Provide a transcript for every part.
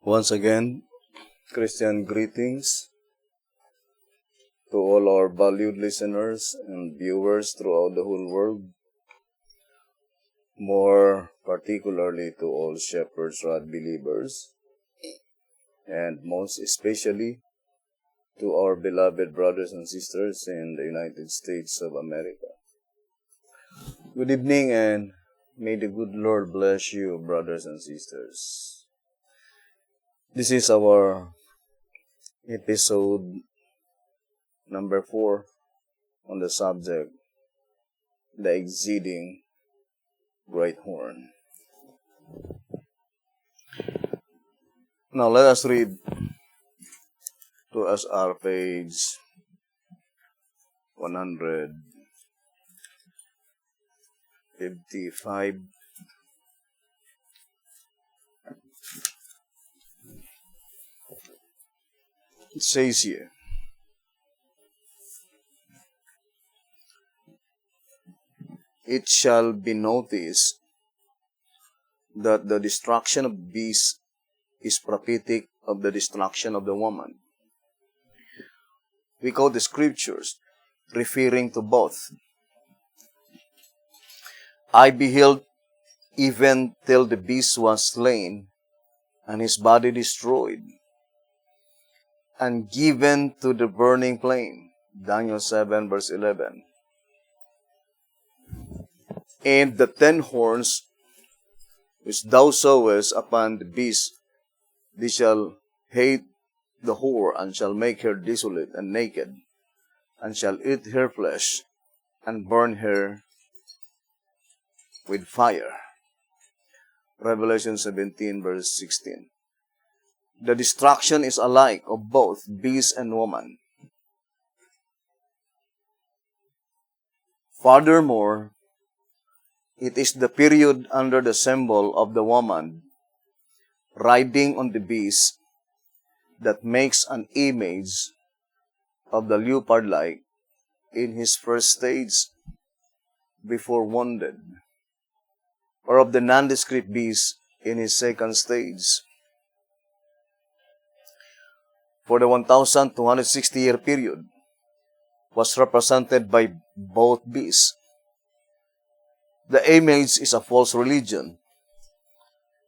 Once again, Christian greetings to all our valued listeners and viewers throughout the whole world, more particularly to all Shepherd's Rod believers, and most especially to our beloved brothers and sisters in the United States of America. Good evening, and may the good Lord bless you, brothers and sisters. This is our episode number 4 on the subject, the exceeding great horn. Now let us read to us our page 155. It says here, "It shall be noticed that the destruction of beasts is prophetic of the destruction of the woman." We quote the scriptures referring to both. "I beheld even till the beast was slain, and his body destroyed, and given to the burning flame." Daniel 7 verse 11. "And the 10 horns which thou sawest upon the beast, they shall hate the whore, and shall make her desolate and naked, and shall eat her flesh, and burn her with fire." Revelation 17 verse 16. The destruction is alike of both beast and woman. Furthermore, it is the period under the symbol of the woman riding on the beast that makes an image of the leopard-like in his first stage before wounded, or of the nondescript beast in his second stage. For the 1,260-year period was represented by both beasts. The image is a false religion,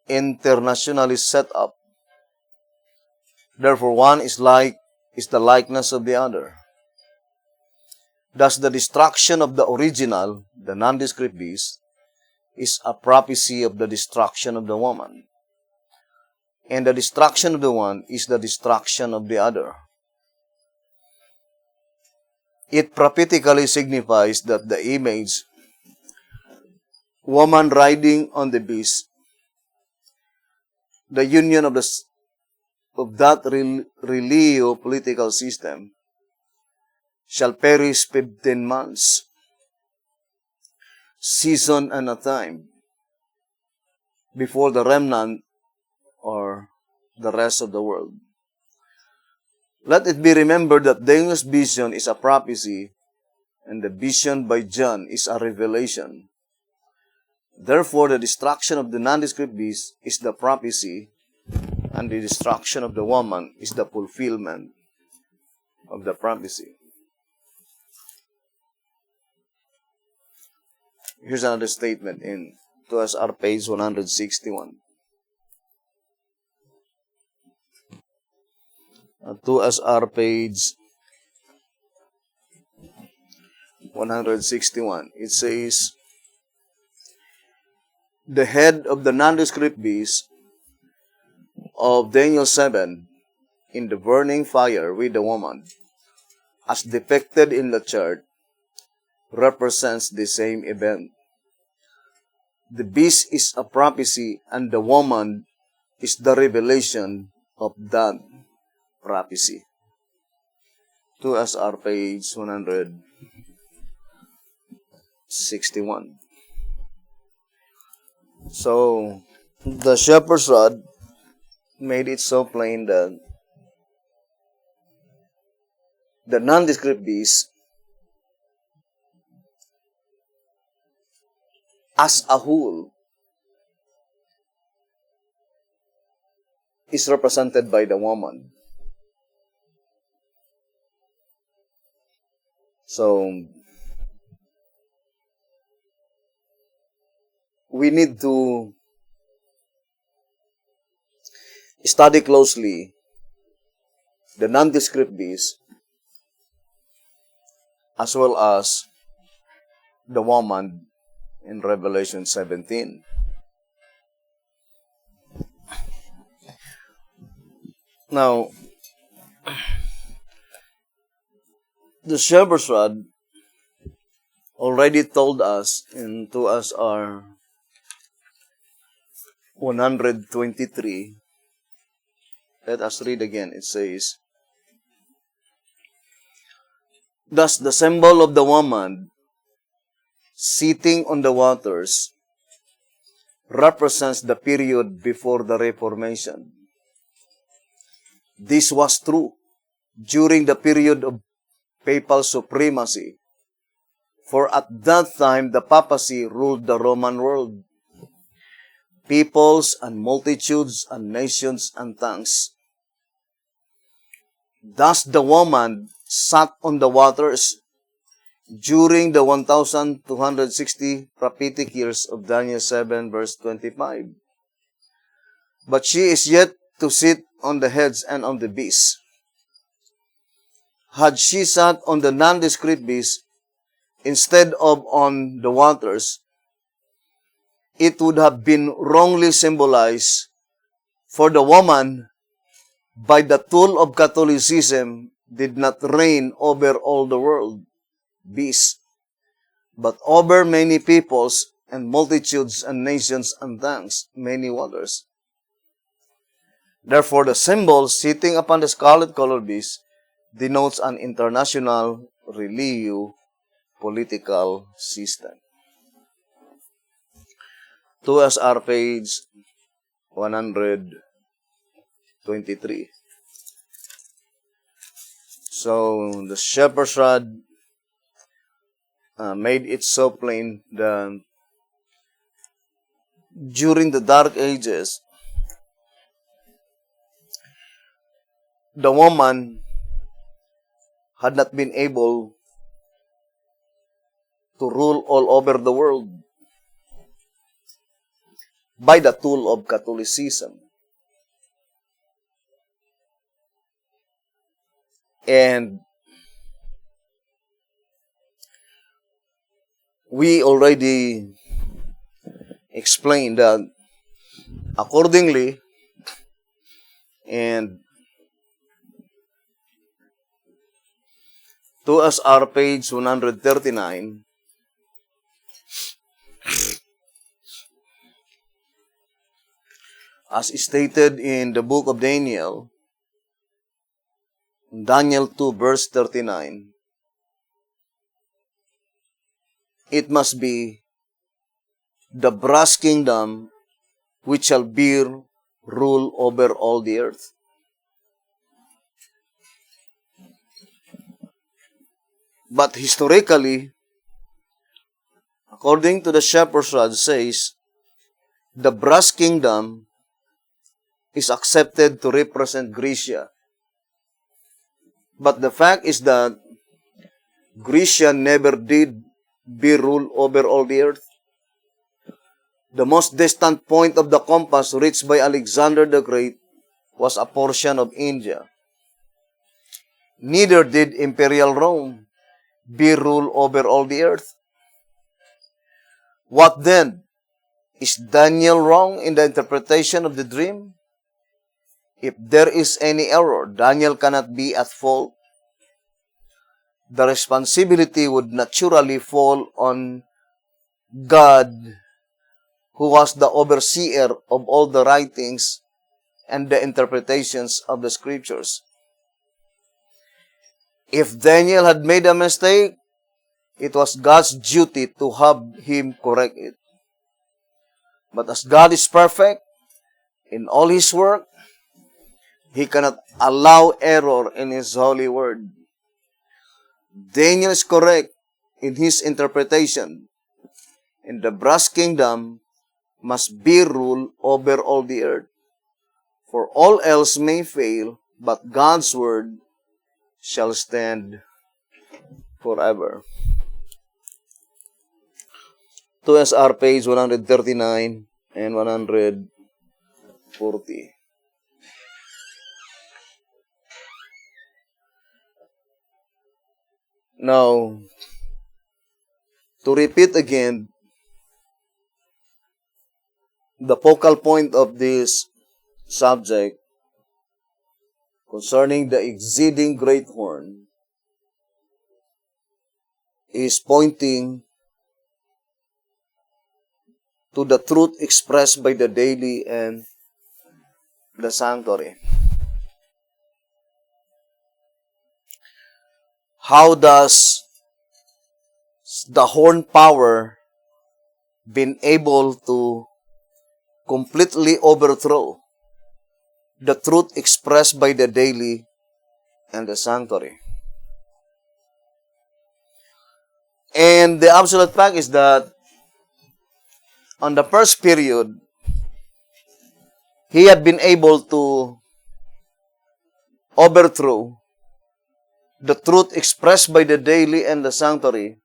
internationally set up. Therefore, one is the likeness of the other. Thus, the destruction of the original, the nondescript beast, is a prophecy of the destruction of the woman. And the destruction of the one is the destruction of the other. It prophetically signifies that the image, woman riding on the beast, the union of that religio-political system, shall perish 15 months, season and a time, before the remnant or the rest of the world. Let it be remembered that Daniel's vision is a prophecy, and the vision by John is a revelation. Therefore, the destruction of the nondescript beast is the prophecy, and the destruction of the woman is the fulfillment of the prophecy. Here's another statement in TSR page 161. TSR page 161. It says, "The head of the nondescript beast of Daniel 7 in the burning fire with the woman, as depicted in the chart, represents the same event. The beast is a prophecy, and the woman is the revelation of that prophecy." TSR page 161. So, the Shepherd's Rod made it so plain that the nondescript beast as a whole is represented by the woman. So, we need to study closely the nondescript beast as well as the woman in Revelation 17. Now, the shepherd's rod already told us into us our 123. Let us read again. It says, thus the symbol of the woman sitting on the waters represents the period before the Reformation. This was true during the period of papal supremacy, for at that time the papacy ruled the Roman world. Peoples and multitudes and nations and tongues. Thus the woman sat on the waters during the 1,260 prophetic years of Daniel 7 verse 25. But she is yet to sit on the heads and on the beasts. Had she sat on the nondescript beast instead of on the waters, it would have been wrongly symbolized, for the woman, by the tool of Catholicism, did not reign over all the world, beasts, but over many peoples and multitudes and nations and tongues, many waters. Therefore, the symbol sitting upon the scarlet-colored beast denotes an international political system. To us our page 123. So, the shepherd's rod made it so plain that during the Dark Ages, the woman had not been able to rule all over the world by the tool of Catholicism. And we already explained that accordingly, and to us our page 139, as stated in the book of Daniel 2 verse 39, it must be the brass kingdom which shall bear rule over all the earth. But historically, according to the shepherd's rod says, the brass kingdom is accepted to represent Grecia. But the fact is that Grecia never did be ruled over all the earth. The most distant point of the compass reached by Alexander the Great was a portion of India. Neither did Imperial Rome be ruled over all the earth. What then? Is Daniel wrong in the interpretation of the dream? If there is any error, Daniel cannot be at fault. The responsibility would naturally fall on God, who was the overseer of all the writings and the interpretations of the scriptures. If Daniel had made a mistake, it was God's duty to have him correct it. But as God is perfect in all His work, He cannot allow error in His holy word. Daniel is correct in his interpretation, and the brass kingdom must be ruled over all the earth. For all else may fail, but God's word shall stand forever. 2SR page 139 and 140. Now, to repeat again, the focal point of this subject concerning the exceeding great horn is pointing to the truth expressed by the daily and the sanctuary. How does the horn power been able to completely overthrow the truth expressed by the daily and the sanctuary? And the absolute fact is that on the first period, he had been able to overthrow the truth expressed by the daily and the sanctuary,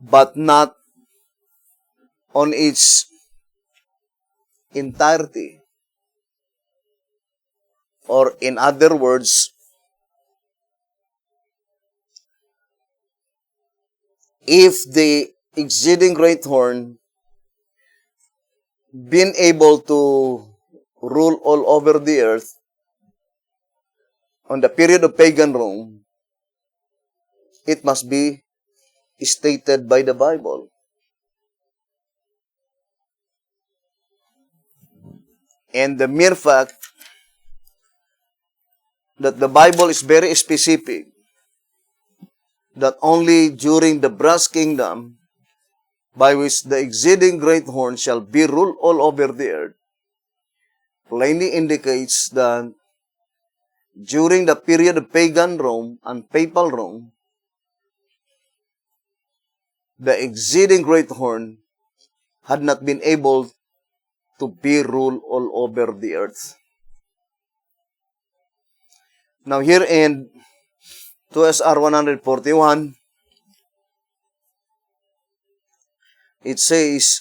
but not on its entirety. Or in other words, if the exceeding great horn been able to rule all over the earth on the period of pagan Rome, it must be stated by the Bible. And the mere fact that the Bible is very specific, that only during the brass kingdom, by which the exceeding great horn shall be ruled all over the earth, plainly indicates that during the period of pagan Rome and papal Rome, the exceeding great horn had not been able to be ruled all over the earth. Now here in 2SR 141, it says,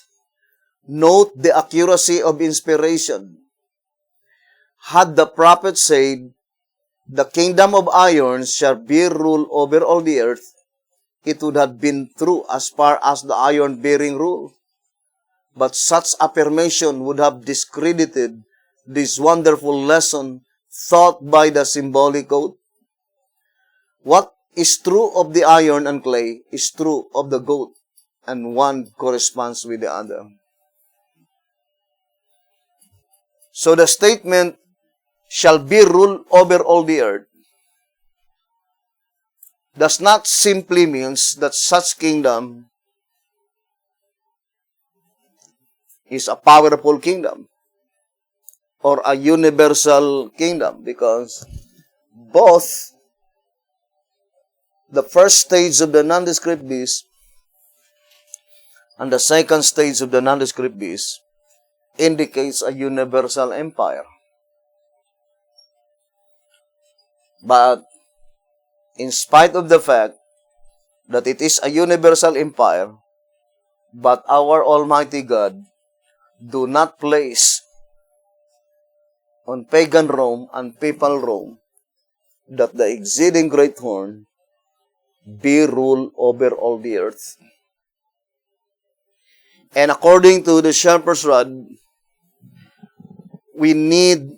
note the accuracy of inspiration. Had the prophet said, the kingdom of iron shall be ruled over all the earth, it would have been true as far as the iron-bearing rule. But such affirmation would have discredited this wonderful lesson taught by the symbolic oath. What is true of the iron and clay is true of the goat, and one corresponds with the other. So the statement, shall be ruled over all the earth, does not simply means that such kingdom is a powerful kingdom or a universal kingdom, because both the first stage of the nondescript beast and the second stage of the nondescript beast indicates a universal empire. But in spite of the fact that it is a universal empire, but our Almighty God do not place on pagan Rome and papal Rome that the exceeding great horn be ruled over all the earth. And according to the shepherd's rod, we need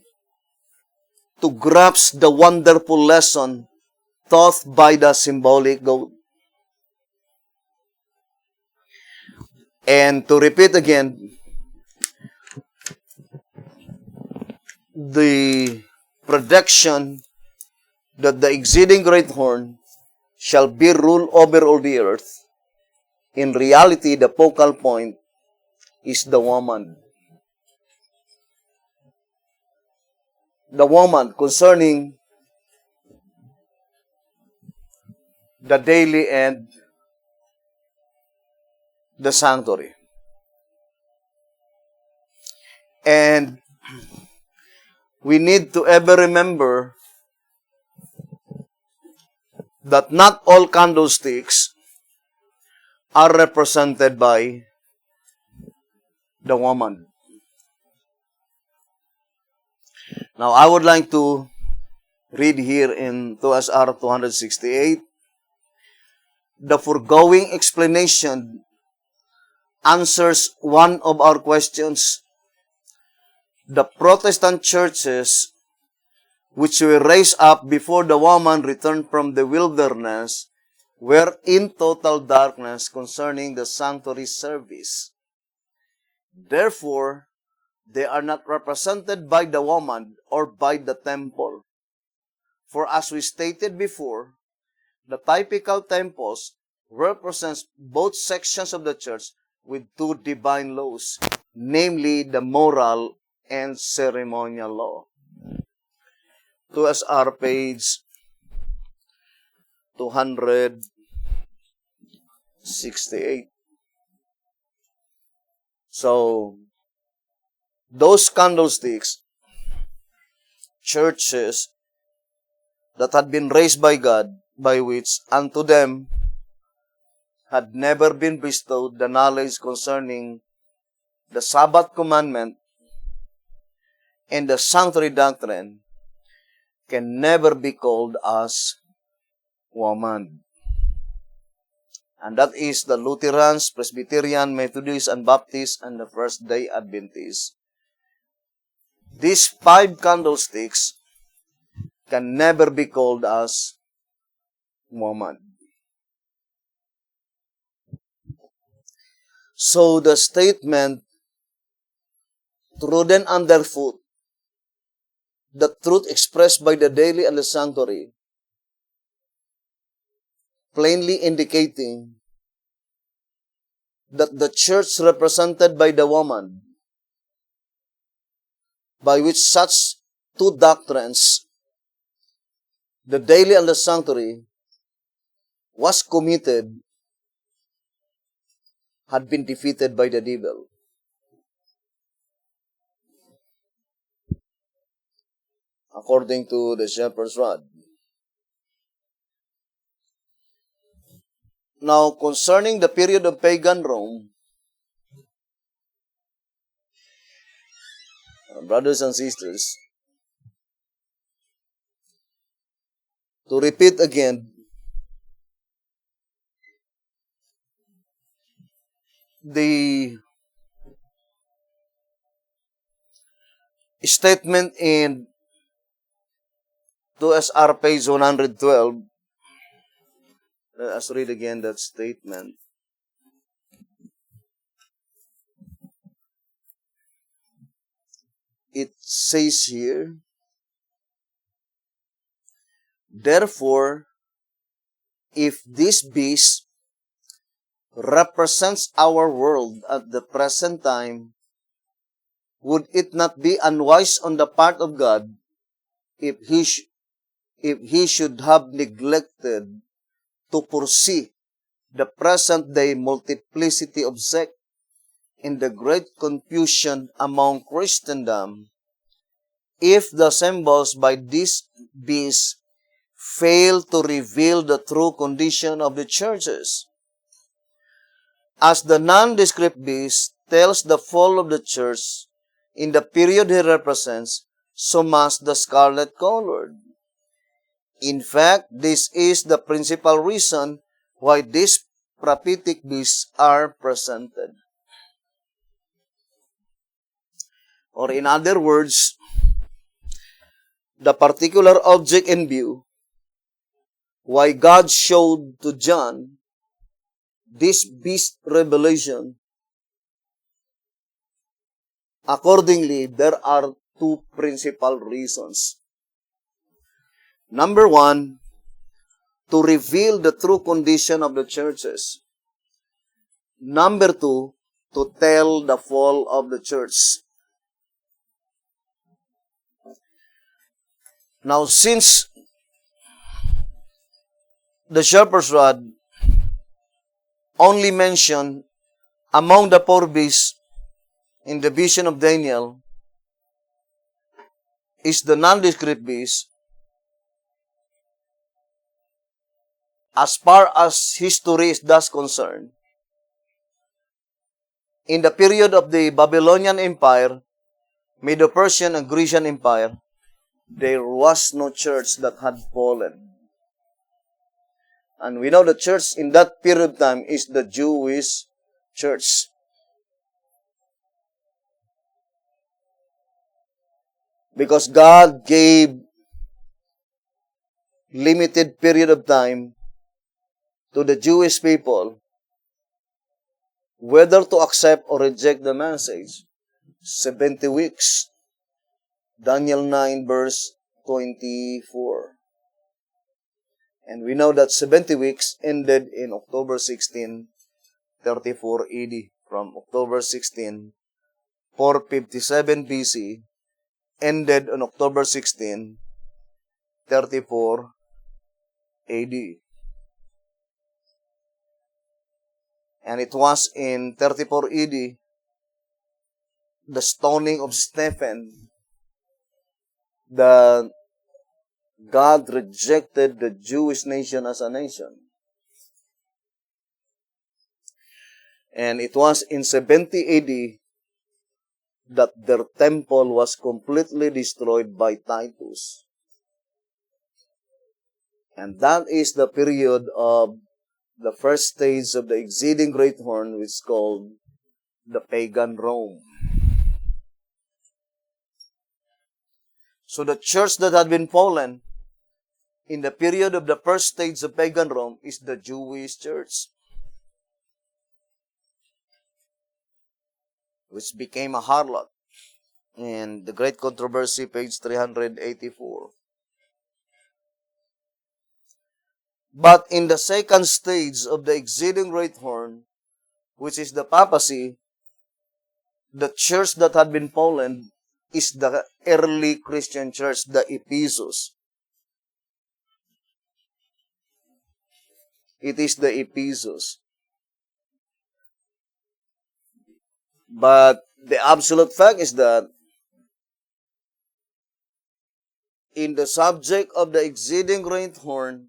to grasp the wonderful lesson taught by the symbolic goat. And to repeat again, the prediction that the exceeding great horn shall be ruled over all the earth, in reality, the focal point is the woman. The woman concerning the daily and the sanctuary. And we need to ever remember that not all candlesticks are represented by the woman. Now, I would like to read here in 2SR 268. The foregoing explanation answers one of our questions. The Protestant churches which were raised up before the woman returned from the wilderness were in total darkness concerning the sanctuary service. Therefore, they are not represented by the woman or by the temple. For as we stated before, the typical temples represents both sections of the church with two divine laws, namely the moral and ceremonial law. 2SR page 268. So, those candlesticks, churches that had been raised by God, by which unto them had never been bestowed the knowledge concerning the Sabbath commandment and the sanctuary doctrine, can never be called as woman. And that is the Lutherans, Presbyterian, Methodist, and Baptist, and the First-day Adventists. These 5 candlesticks can never be called as woman. So the statement, trodden underfoot, the truth expressed by the daily and the sanctuary, plainly indicating that the church represented by the woman, by which such two doctrines, the daily and the sanctuary, was committed, had been defeated by the devil. According to the shepherd's rod. Now, concerning the period of pagan Rome, brothers and sisters, to repeat again, the statement in 2SR page 112, let us read again that statement. It says here, therefore, if this beast represents our world at the present time, would it not be unwise on the part of God if he should have neglected to foresee the present day multiplicity of sects in the great confusion among Christendom, if the symbols by this beast fail to reveal the true condition of the churches? As the nondescript beast tells the fall of the church in the period he represents, so must the scarlet-colored. In fact, this is the principal reason why these prophetic beasts are presented. Or in other words, the particular object in view, why God showed to John this beast revelation, accordingly, there are 2 principal reasons. Number 1, to reveal the true condition of the churches. Number 2, to tell the fall of the church. Now, since the shepherd's rod only mentioned among the 4 beasts in the vision of Daniel is the nondescript beast. As far as history is thus concerned, in the period of the Babylonian Empire, Medo-Persian and Grecian Empire, there was no church that had fallen. And we know the church in that period of time is the Jewish church. Because God gave limited period of time to the Jewish people whether to accept or reject the message. 70 weeks. Daniel 9 verse 24. And we know that 70 weeks ended in October 16, 34 AD. From October 16, 457 BC, ended on October 16, 34 AD. And it was in 34 AD, the stoning of Stephen, that God rejected the Jewish nation as a nation. And it was in 70 AD that their temple was completely destroyed by Titus. And that is the period of the first stage of the exceeding great horn, which is called the pagan Rome. So the church that had been fallen in the period of the first stage of pagan Rome is the Jewish church, which became a harlot. And the Great Controversy, page 384. But in the second stage of the exceeding great horn, which is the papacy, the church that had been fallen is the early Christian church, the Ephesus. It is the Ephesus. But the absolute fact is that in the subject of the exceeding great horn,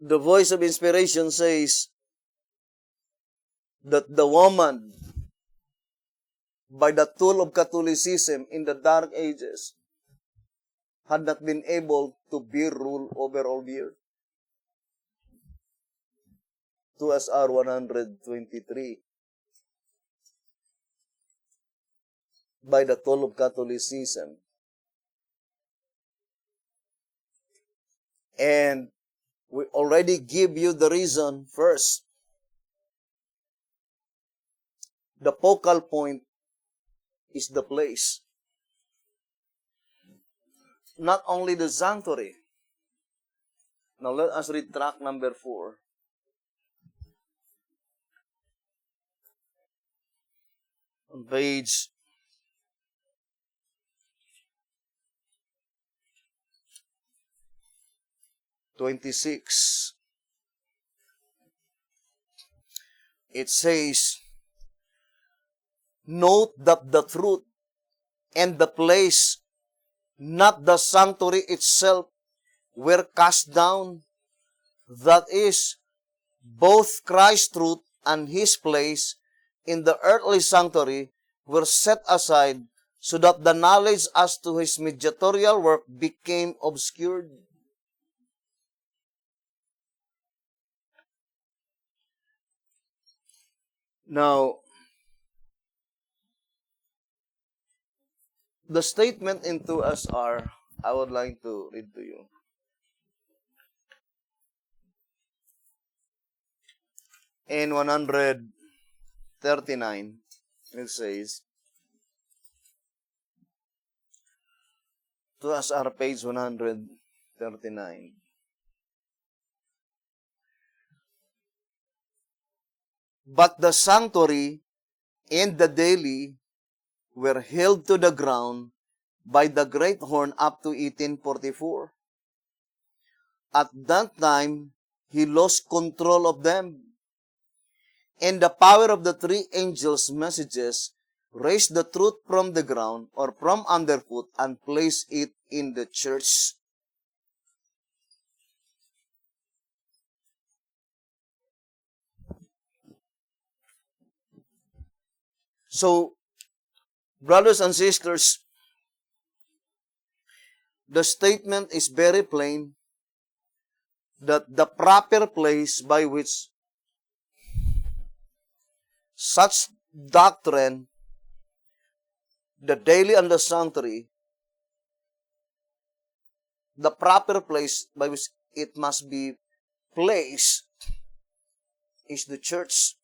the voice of inspiration says that the woman, by the tool of Catholicism in the Dark Ages, had not been able to be ruled over all the earth. 2SR 123. By the tool of Catholicism. And we already give you the reason first. The focal point is the place. Not only the sanctuary. Now let us read track number 4. On page 26. It says, note that the truth and the place, not the sanctuary itself, were cast down. That is, both Christ's truth and His place in the earthly sanctuary were set aside so that the knowledge as to His mediatorial work became obscured. Now, the statement in 2SR, I would like to read to you. In 139, it says, 2SR page 139. But the sanctuary and the daily were held to the ground by the great horn up to 1844. At that time, he lost control of them, and the power of the three angels' messages raise the truth from the ground or from underfoot and place it in the church. So, brothers and sisters, the statement is very plain that the proper place by which such doctrine, the daily and the sanctuary, the proper place by which it must be placed is the church,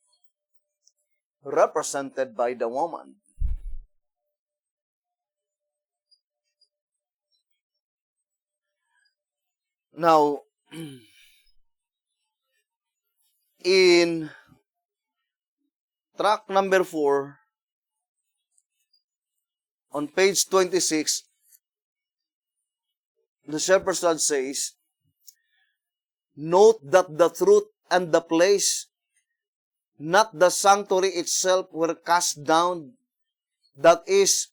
represented by the woman. Now, in track number 4, on page 26, the Shepherd's Lodge says, note that the truth and the place, not the sanctuary itself, were cast down. That is,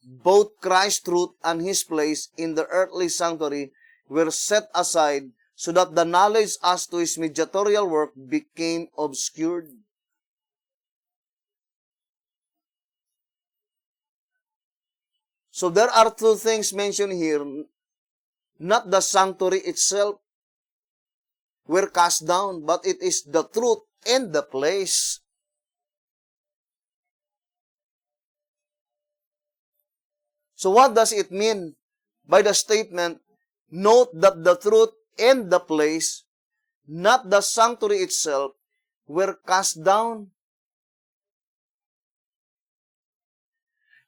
both Christ's truth and his place in the earthly sanctuary were set aside so that the knowledge as to his mediatorial work became obscured. So there are two things mentioned here. Not the sanctuary itself were cast down, but it is the truth and the place. So what does it mean by the statement, note that the truth and the place, not the sanctuary itself, were cast down?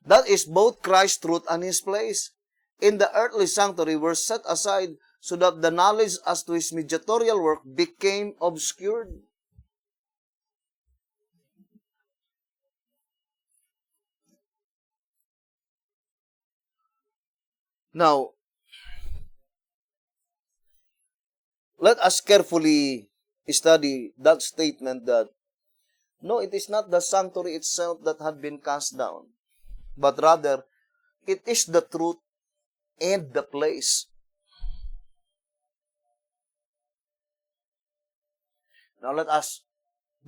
That is both Christ's truth and his place in the earthly sanctuary were set aside so that the knowledge as to his mediatorial work became obscured. Now, let us carefully study that statement that, no, it is not the sanctuary itself that had been cast down, but rather, it is the truth and the place. Now let us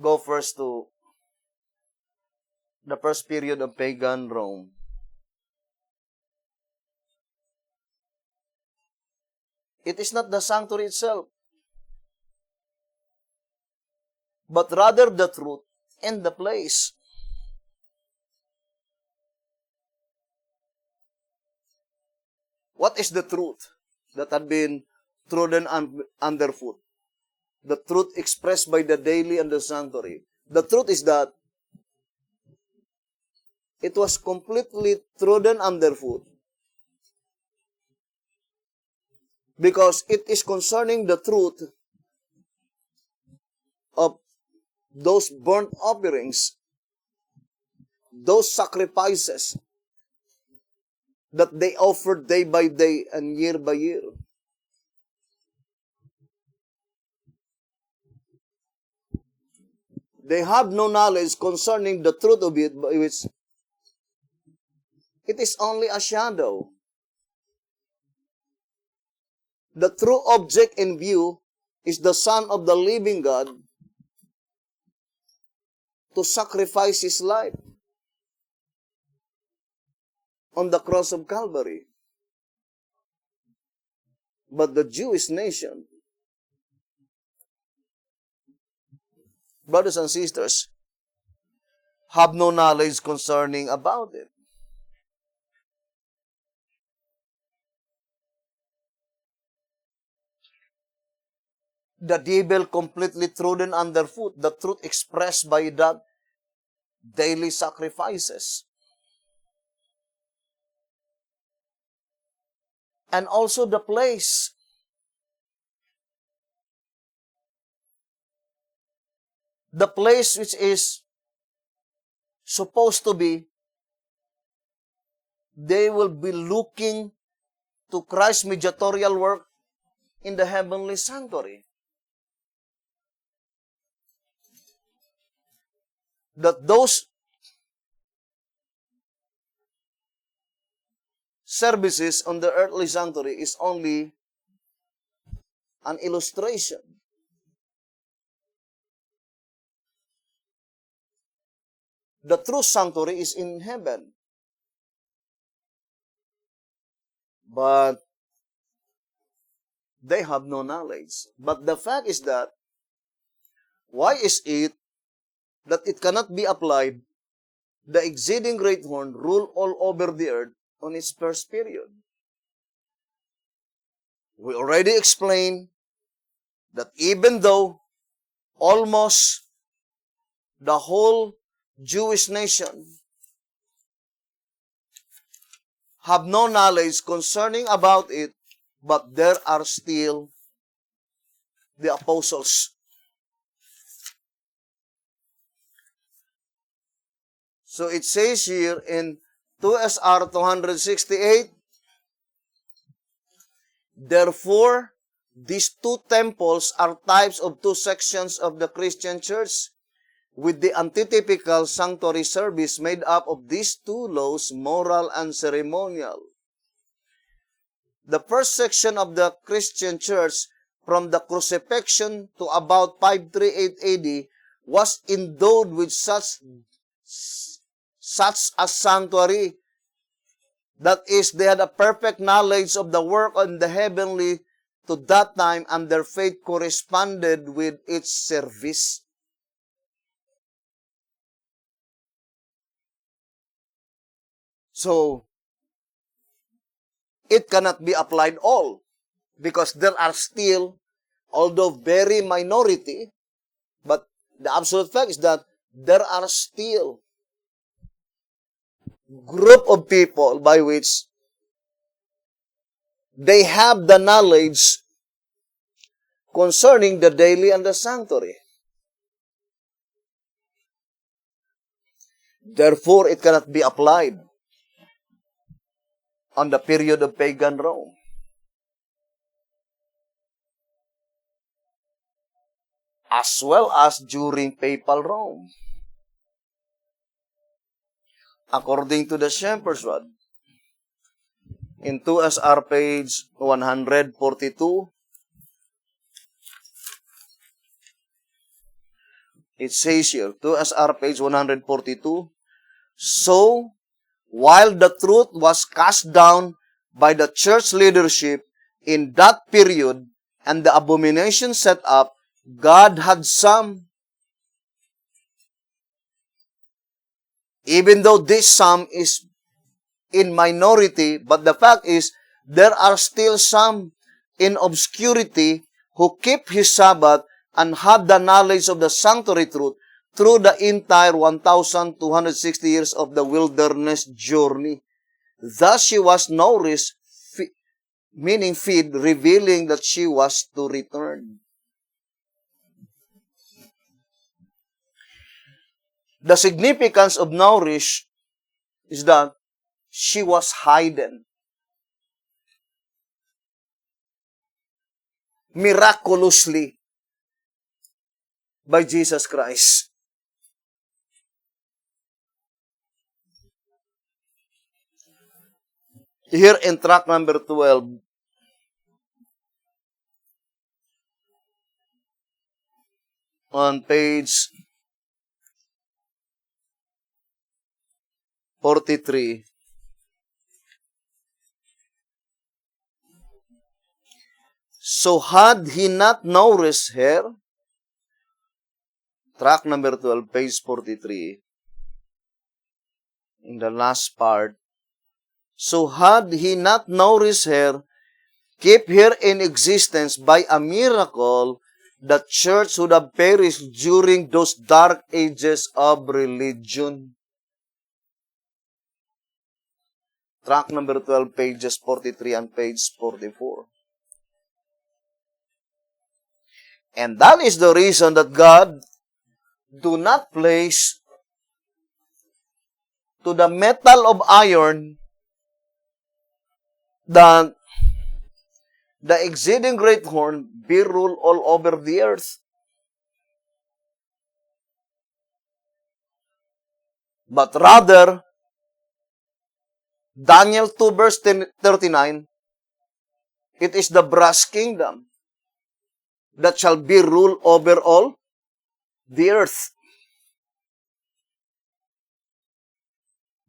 go first to the first period of pagan Rome. It is not the sanctuary itself, but rather the truth and the place. What is the truth that had been trodden underfoot? The truth expressed by the daily and the sanctuary. The truth is that it was completely trodden underfoot because it is concerning the truth of those burnt offerings, those sacrifices that they offered day by day and year by year. They have no knowledge concerning the truth of it, by which it is only a shadow. The true object in view is the Son of the living God to sacrifice his life on the cross of Calvary. But the Jewish nation, brothers and sisters, have no knowledge concerning about it. The devil completely trodden underfoot the truth expressed by that daily sacrifices. And also the place. The place which is supposed to be, they will be looking to Christ's mediatorial work in the heavenly sanctuary. That those services on the earthly sanctuary is only an illustration. The true sanctuary is in heaven. But they have no knowledge. But the fact is that, why is it that it cannot be applied? The exceeding great horn rule all over the earth on its first period. We already explained that even though almost the whole Jewish nation have no knowledge concerning about it, but there are still the apostles. So it says here in 2SR 268, therefore, these two temples are types of two sections of the Christian church, with the antitypical sanctuary service made up of these two laws, moral and ceremonial. The first section of the Christian church, from the crucifixion to about 538 AD, was endowed with such a sanctuary. That is, they had a perfect knowledge of the work on the heavenly to that time, and their faith corresponded with its service. So, it cannot be applied all, because there are still, although very minority, but the absolute fact is that there are still group of people by which they have the knowledge concerning the daily and the sanctuary. Therefore, it cannot be applied on the period of pagan Rome. As well as during papal Rome. According to the Shepherd's Rod, in 2SR page 142, it says here, 2SR page 142, so, while the truth was cast down by the church leadership in that period and the abomination set up, God had some. Even though this some is in minority, but the fact is, there are still some in obscurity who keep His Sabbath and have the knowledge of the sanctuary truth through the entire 1,260 years of the wilderness journey. Thus she was nourished, meaning feed, revealing that she was to return. The significance of nourish is that she was hidden. Miraculously by Jesus Christ. Here in track number 12, on page 43, so had he not nourished her, track number 12, page 43, in the last part, so had he not nourished her, keep her in existence by a miracle, the church would have perished during those dark ages of religion. Track number 12, pages 43 and page 44. And that is the reason that God do not place to the metal of iron that the exceeding great horn be ruled all over the earth. But rather, Daniel 2 verse 39, it is the brass kingdom that shall be ruled over all the earth.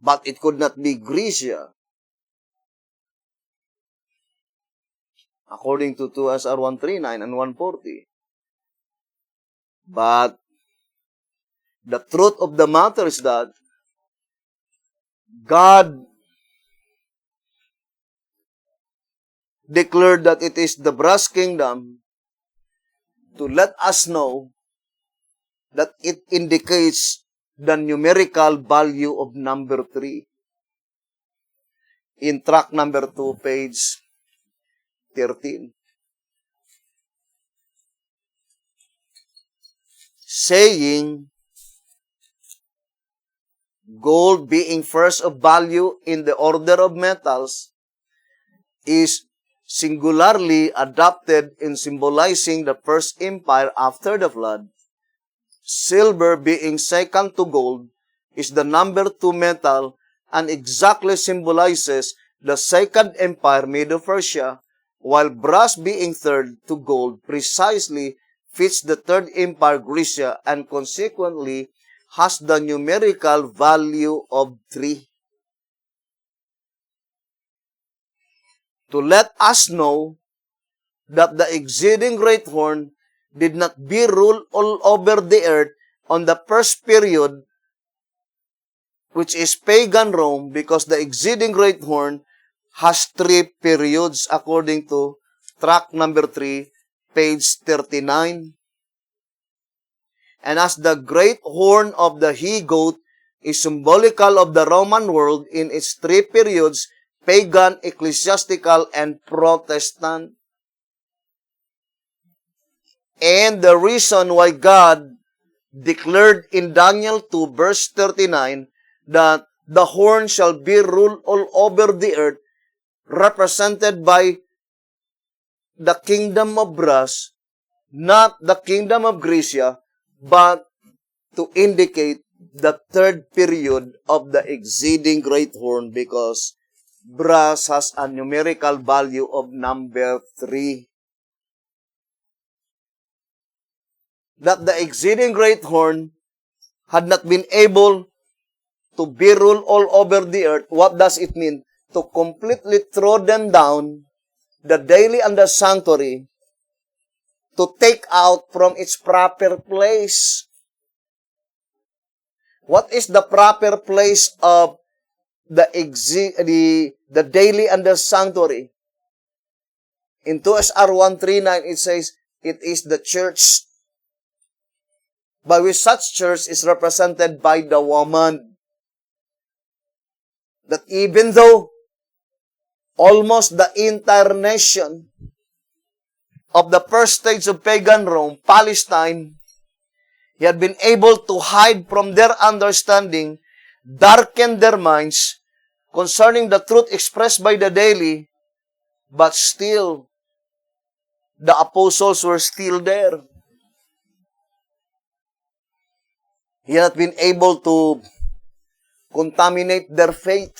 But it could not be Grecia, according to 2 SR 139 and 140. But the truth of the matter is that God declared that it is the brass kingdom to let us know that it indicates the numerical value of number 3 in track number 2, page 13. Saying, gold being first of value in the order of metals is singularly adopted in symbolizing the first empire after the flood. Silver being second to gold is the number 2 metal and exactly symbolizes the second empire Medo-Persia, while brass being third to gold precisely fits the third empire Grecia and consequently has the numerical value of 3. To let us know that the exceeding great horn did not be ruled all over the earth on the first period, which is pagan Rome, because the exceeding great horn has 3 periods according to track number 3, page 39. And as the great horn of the he-goat is symbolical of the Roman world in its 3 periods, pagan, ecclesiastical, and Protestant. And the reason why God declared in Daniel 2 verse 39 that the horn shall be ruled all over the earth, represented by the kingdom of brass, not the kingdom of Grecia, but to indicate the third period of the exceeding great horn, because brass has a numerical value of number 3. That the exceeding great horn had not been able to be ruled all over the earth. What does it mean? To completely throw them down, the daily and the sanctuary, to take out from its proper place. What is the proper place of the daily and the sanctuary? In 2 SR 139, it says, it is the church. By which such church is represented by the woman. That even though almost the entire nation of the first stage of pagan Rome, Palestine, he had been able to hide from their understanding, darken their minds concerning the truth expressed by the daily, but still, the apostles were still there. He had not been able to contaminate their faith.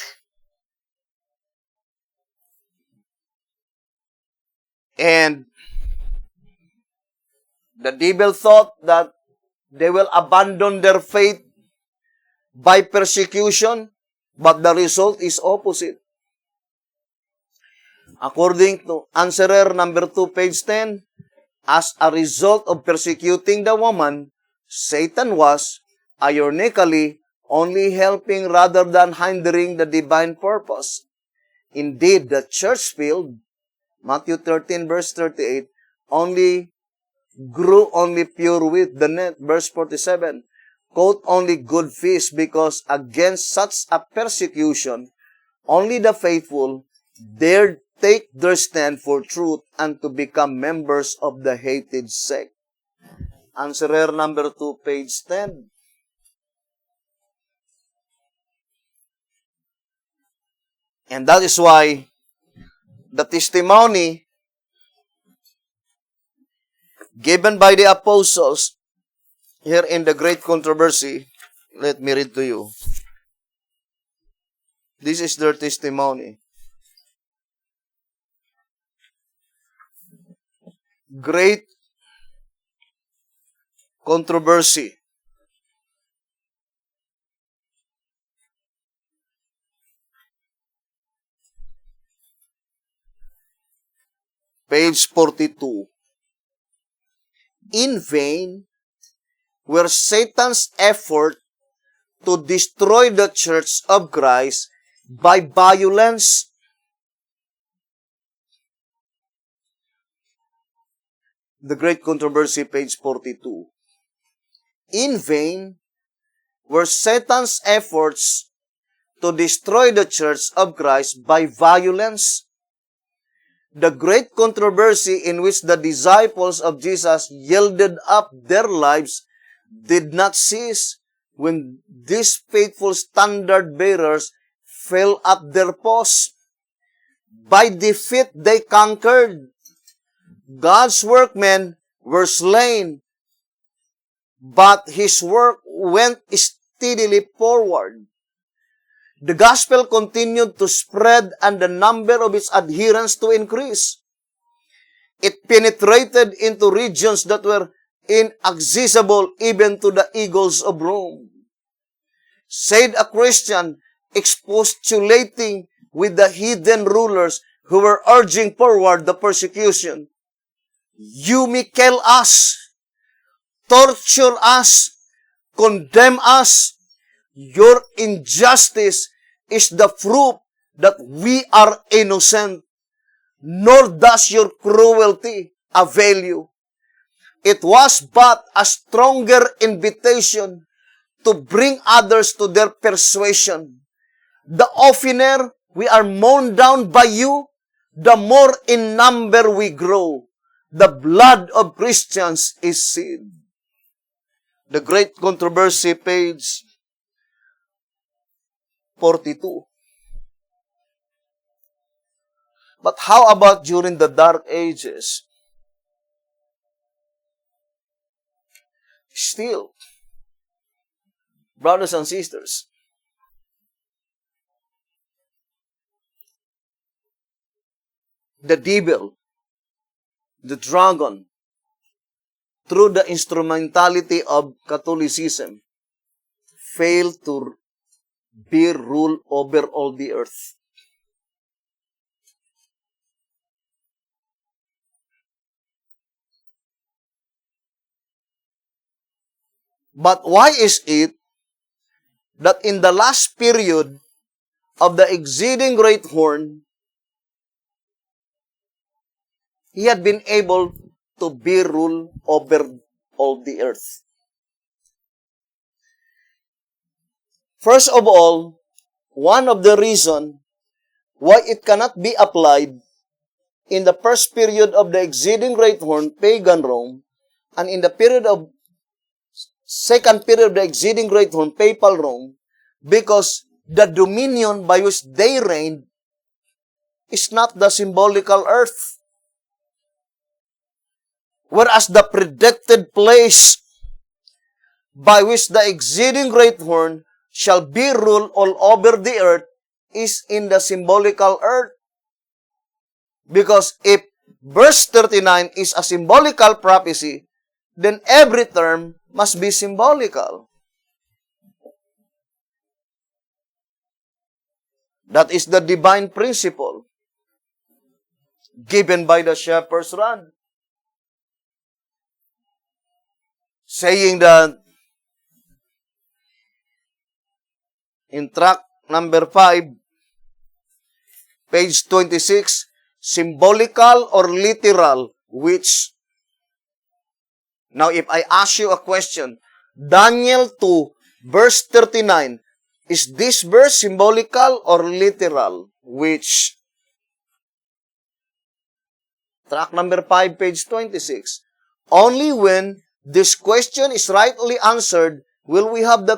And the devil thought that they will abandon their faith by persecution, but the result is opposite. According to answerer number 2, page 10, as a result of persecuting the woman, Satan was, ironically, only helping rather than hindering the divine purpose. Indeed, the church field, Matthew 13, verse 38, only grew only pure wheat, the net, verse 47, quote, only good fish, because against such a persecution, only the faithful dared take their stand for truth and to become members of the hated sect. Answerer number 2, page 10. And that is why the testimony given by the apostles here in the great controversy, let me read to you. This is their testimony. Great controversy. Page 42. In vain were Satan's effort to destroy the church of Christ by violence. The Great Controversy, page 42. In vain were Satan's efforts to destroy the church of Christ by violence. The great controversy in which the disciples of Jesus yielded up their lives did not cease when these faithful standard bearers fell at their post. By defeat they conquered. God's workmen were slain, but His work went steadily forward. The gospel continued to spread and the number of its adherents to increase. It penetrated into regions that were inaccessible even to the eagles of Rome. Said a Christian expostulating with the heathen rulers who were urging forward the persecution, "You may kill us, torture us, condemn us. Your injustice is the proof that we are innocent, nor does your cruelty avail you." It was but a stronger invitation to bring others to their persuasion. The oftener we are mown down by you, the more in number we grow. The blood of Christians is shed. The Great Controversy, page 42. But how about during the Dark Ages? Still, brothers and sisters, the devil, the dragon, through the instrumentality of Catholicism, failed to bear rule over all the earth. But why is it that in the last period of the exceeding great horn, he had been able to bear rule over all the earth? First of all, one of the reasons why it cannot be applied in the first period of the exceeding great horn, pagan Rome, and in the period of second period of the exceeding great horn, papal Rome, because the dominion by which they reigned is not the symbolical earth. Whereas the predicted place by which the exceeding great horn shall be ruled all over the earth is in the symbolical earth. Because if verse 39 is a symbolical prophecy, then every term must be symbolical. That is the divine principle given by the shepherd's rod, saying that in tract number 5, page 26, symbolical or literal, which, now if I ask you a question, Daniel 2, verse 39, is this verse symbolical or literal? Which? Tract number 5, page 26. Only when this question is rightly answered will we have the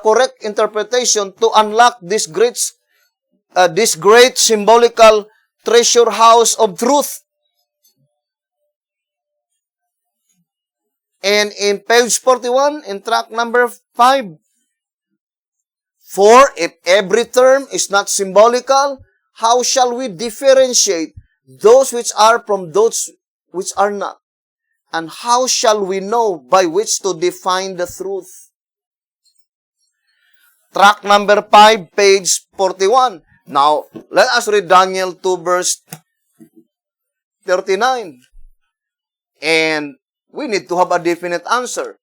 correct interpretation to unlock this great symbolical treasure house of truth. And in page 41, in tract number 5, For if every term is not symbolical, how shall we differentiate those which are from those which are not? And how shall we know by which to define the truth? Track number 5, page 41. Now, let us read Daniel 2 verse 39. And we need to have a definite answer.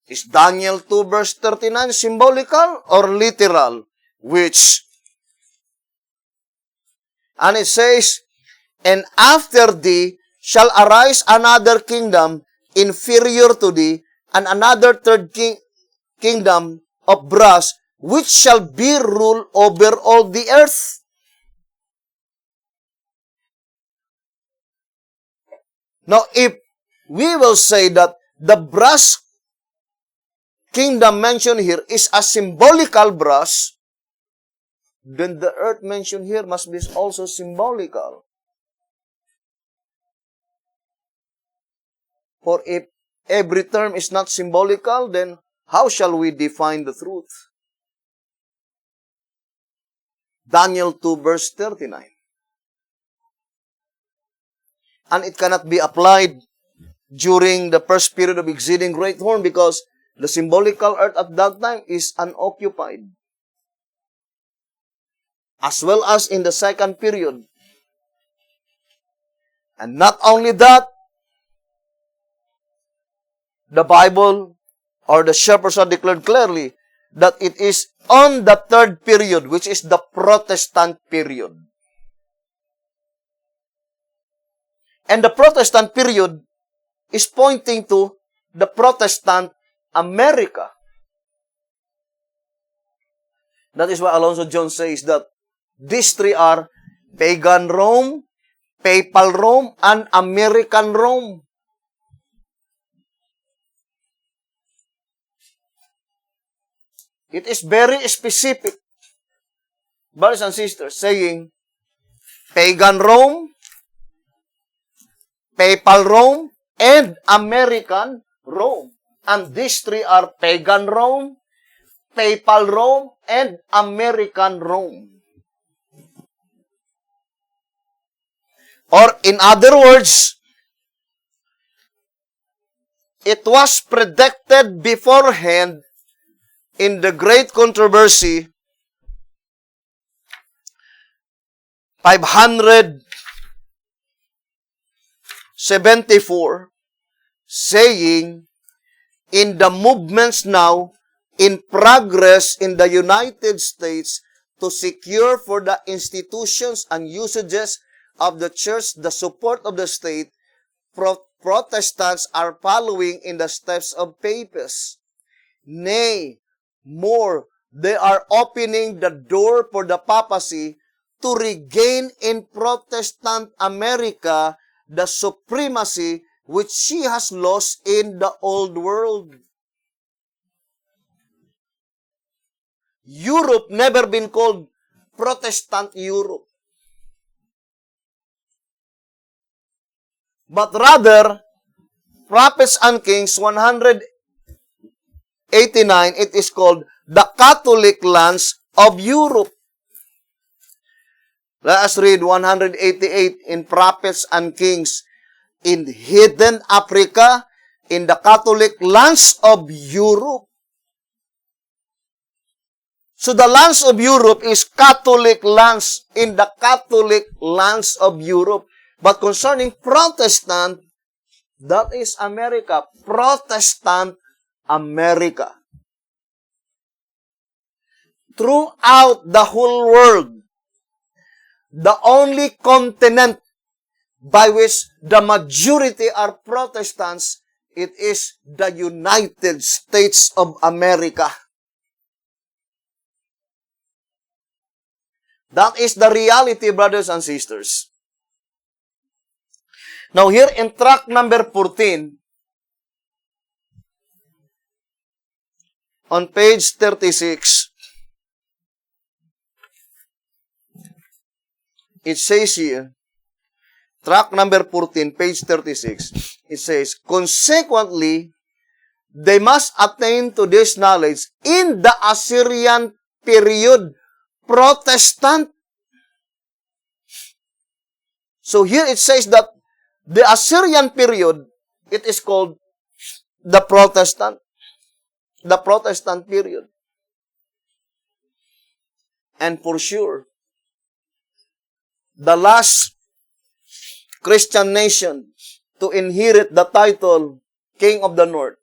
Is Daniel 2 verse 39 symbolical or literal? Which? And it says, and after thee shall arise another kingdom inferior to thee, and another third kingdom of brass, which shall be rule over all the earth. Now, if we will say that the brass kingdom mentioned here is a symbolical brass, then the earth mentioned here must be also symbolical. For if every term is not symbolical, then how shall we define the truth? Daniel 2 verse 39. And it cannot be applied during the first period of exceeding great horn because the symbolical earth at that time is unoccupied. As well as in the second period. And not only that, the Bible or the shepherds are declared clearly that it is on the third period, which is the Protestant period. And the Protestant period is pointing to the Protestant America. That is why Alonzo Jones says that these three are pagan Rome, papal Rome, and American Rome. It is very specific, brothers and sisters, saying pagan Rome, papal Rome, and American Rome. And these three are pagan Rome, papal Rome, and American Rome. Or in other words, it was predicted beforehand in the great controversy 574, saying, in the movements now in progress in the United States to secure for the institutions and usages of the church the support of the state, Protestants are following in the steps of papists. Nay, more, they are opening the door for the papacy to regain in Protestant America the supremacy which she has lost in the old world. Europe never been called Protestant Europe. But rather, Prophets and Kings 189, it is called the Catholic lands of Europe. Let us read 188 in Prophets and Kings. In hidden Africa, in the Catholic lands of Europe. So the lands of Europe is Catholic lands in the Catholic lands of Europe. But concerning Protestant, that is America. Protestant America. Throughout the whole world, the only continent by which the majority are Protestants, it is the United States of America. That is the reality, brothers and sisters. Now here in track number 14, on page 36, it says here, track number 14, page 36, it says, consequently, they must attain to this knowledge in the Assyrian period, Protestant. So here it says that the Assyrian period, it is called the Protestant period. And for sure, the last Christian nation to inherit the title King of the North,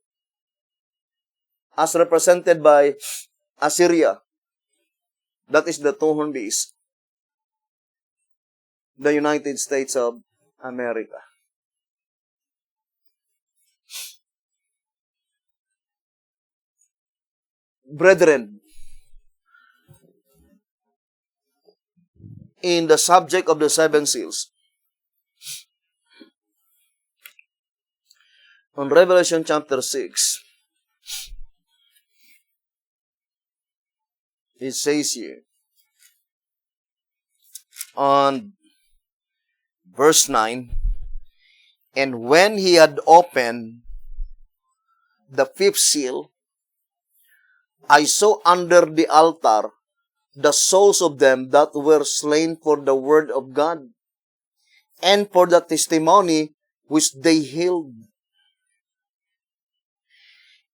as represented by Assyria, that is the two-horned beast, the United States of America. Brethren, in the subject of the seven seals, on Revelation chapter 6, it says here, on verse 9, and when he had opened the fifth seal, I saw under the altar the souls of them that were slain for the word of God, and for the testimony which they held.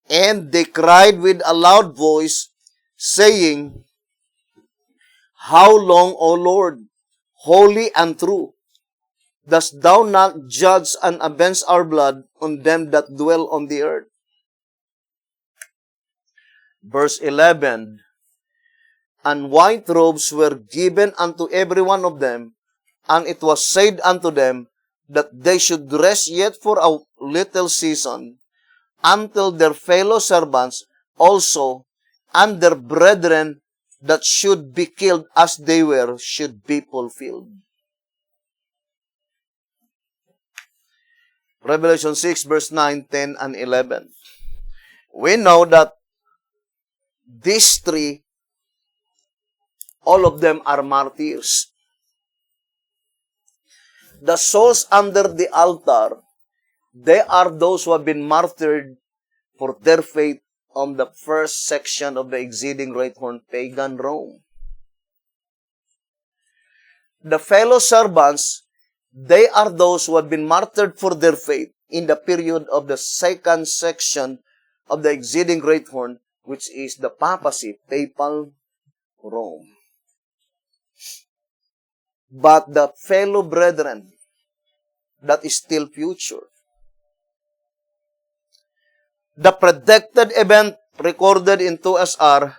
And they cried with a loud voice, saying, How long, O Lord, holy and true, dost thou not judge and avenge our blood on them that dwell on the earth? Verse 11, and white robes were given unto every one of them, and it was said unto them that they should rest yet for a little season, until their fellow servants also and their brethren that should be killed as they were should be fulfilled. Revelation 6 verse 9, 10, and 11. We know that these three, all of them are martyrs. The souls under the altar, they are those who have been martyred for their faith on the first section of the exceeding great horn, pagan Rome. The fellow servants, they are those who have been martyred for their faith in the period of the second section of the exceeding great horn, which is the papacy, papal Rome. But the fellow brethren, that is still future. The predicted event recorded in 2SR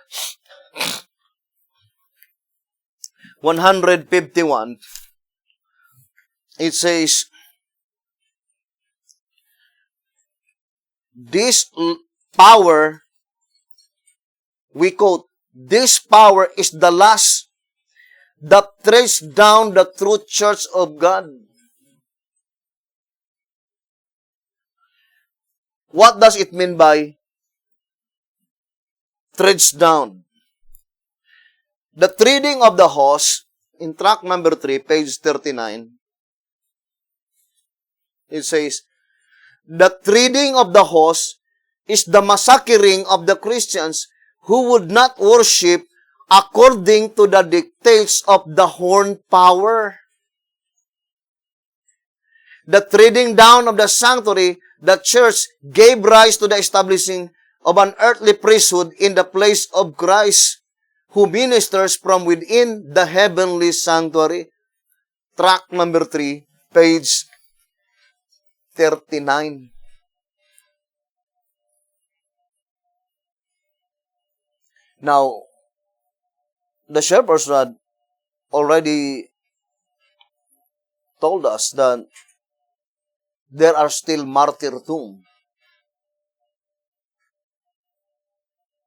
151, it says, this power, we quote, this power is the last that treads down the true church of God. What does it mean by treads down? The treading of the horse, in track number 3, page 39, it says, the treading of the horse is the massacring of the Christians who would not worship according to the dictates of the horn power. The treading down of the sanctuary, the church gave rise to the establishing of an earthly priesthood in the place of Christ, who ministers from within the heavenly sanctuary. Track number 3, page 39. Now, the shepherd's rod already told us that there are still martyr tomb.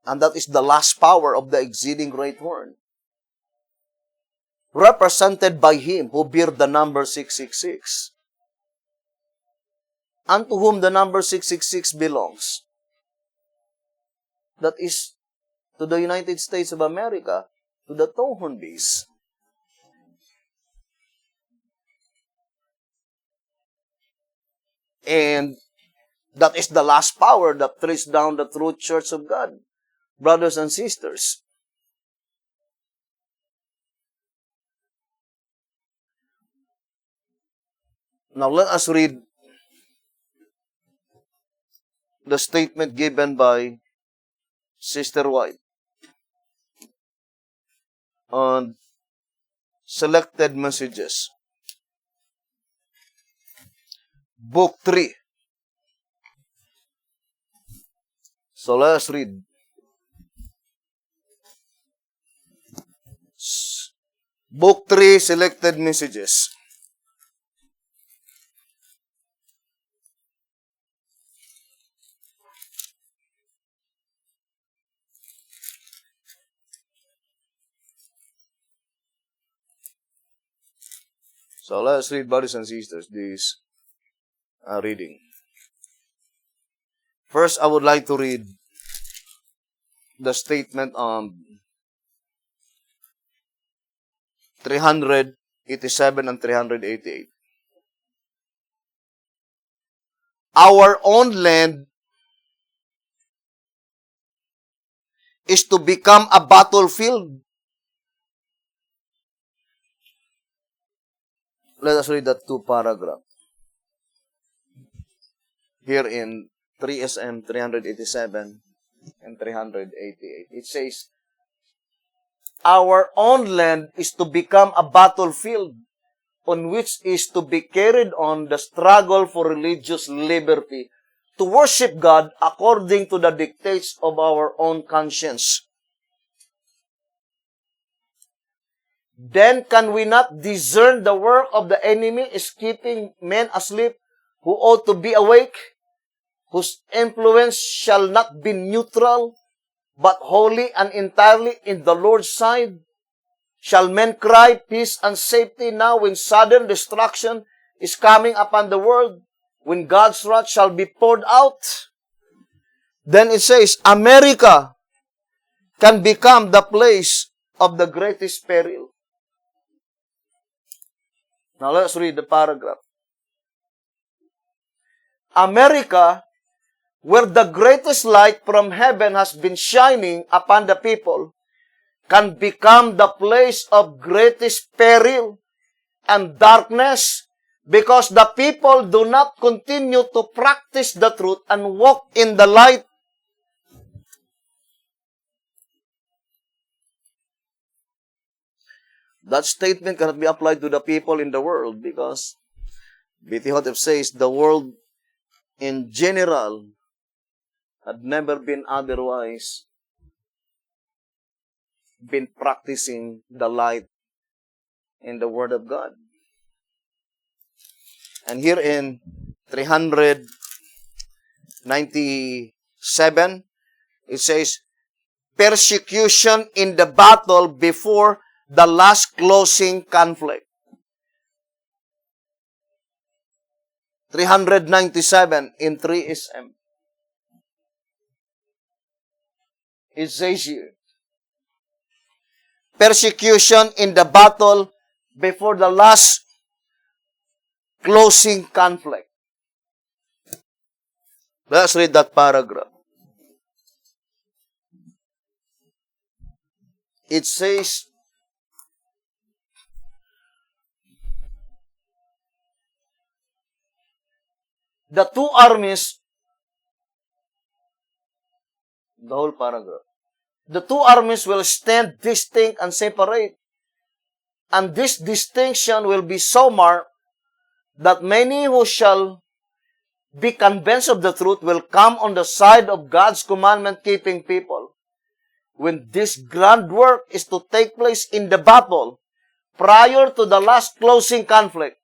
And that is the last power of the exceeding great horn, represented by him who bear the number 666. Unto whom the number 666 belongs. That is to the United States of America, to the two-horned beast. And that is the last power that treads down the true church of God. Brothers and sisters, Now let us read the statement given by Sister White on selected messages. Book 3. So let us read. Book 3, selected messages. So let us read, brothers and sisters, this reading. First, I would like to read the statement on 387 and 388. Our own land is to become a battlefield. Let us read that two paragraph. Here in 3SM 387 and 388. It says, our own land is to become a battlefield on which is to be carried on the struggle for religious liberty, to worship God according to the dictates of our own conscience. Then can we not discern the work of the enemy is keeping men asleep who ought to be awake, whose influence shall not be neutral, but wholly and entirely in the Lord's side? Shall men cry peace and safety now when sudden destruction is coming upon the world, when God's wrath shall be poured out? Then it says, America can become the place of the greatest peril. Now let's read the paragraph. America, where the greatest light from heaven has been shining upon the people, can become the place of greatest peril and darkness, because the people do not continue to practice the truth and walk in the light. That statement cannot be applied to the people in the world, because B.T. Hotep says the world in general had never been otherwise been practicing the light in the Word of God. And here in 397, it says, persecution in the battle before the last closing conflict. 397 in 3SM. It says here, persecution in the battle before the last closing conflict. Let's read that paragraph. It says, the two armies, the whole paragraph, the two armies will stand distinct and separate. And this distinction will be so marked that many who shall be convinced of the truth will come on the side of God's commandment-keeping people. When this grand work is to take place in the battle, prior to the last closing conflict,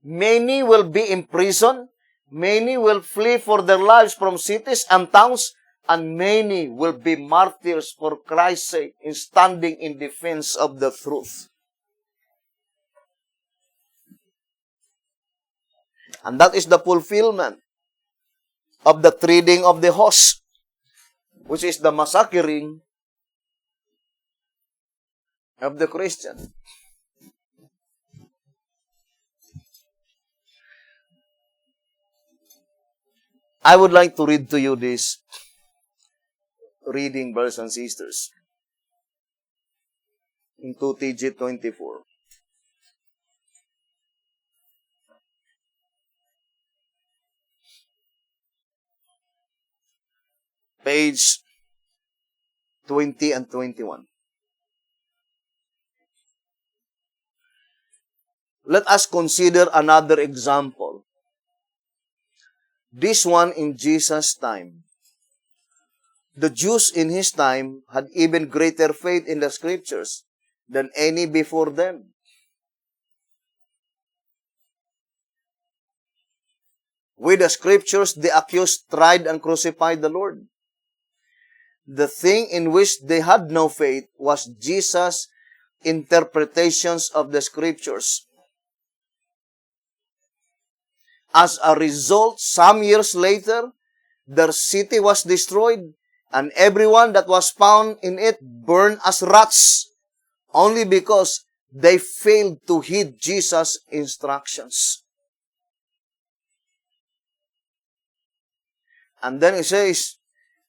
many will be imprisoned, many will flee for their lives from cities and towns, and many will be martyrs for Christ's sake in standing in defense of the truth. And that is the fulfillment of the treading of the horse, which is the massacring of the Christian. I would like to read to you this reading, brothers and sisters, in 2TG 24. page 20 and 21. Let us consider another example. This one in Jesus' time. The Jews in his time had even greater faith in the scriptures than any before them. With the scriptures, the accused tried and crucified the Lord. The thing in which they had no faith was Jesus' interpretations of the scriptures. As a result, some years later, their city was destroyed, and everyone that was found in it burned as rats, only because they failed to heed Jesus' instructions. And then it says,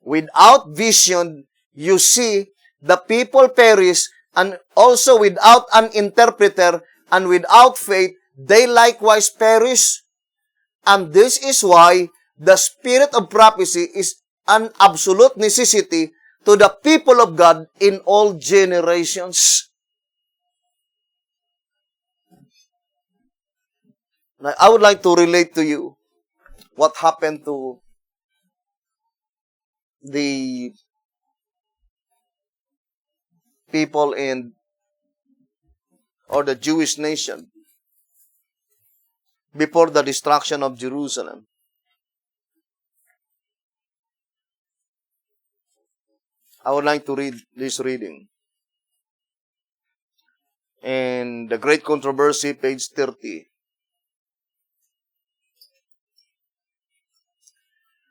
without vision, you see, the people perish, and also without an interpreter, and without faith, they likewise perish. And this is why the spirit of prophecy is an absolute necessity to the people of God in all generations. Now, I would like to relate to you what happened to the people or the Jewish nation before the destruction of Jerusalem. I would like to read this reading. In the Great Controversy, page 30.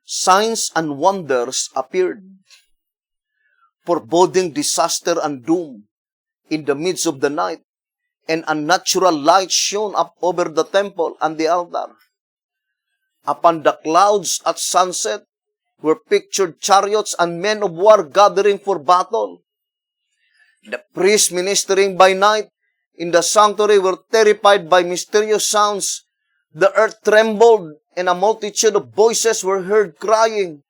Signs and wonders appeared, foreboding disaster and doom in the midst of the night, and unnatural light shone up over the temple and the altar. Upon the clouds at sunset were pictured chariots and men of war gathering for battle. The priests ministering by night in the sanctuary were terrified by mysterious sounds. The earth trembled, and a multitude of voices were heard crying,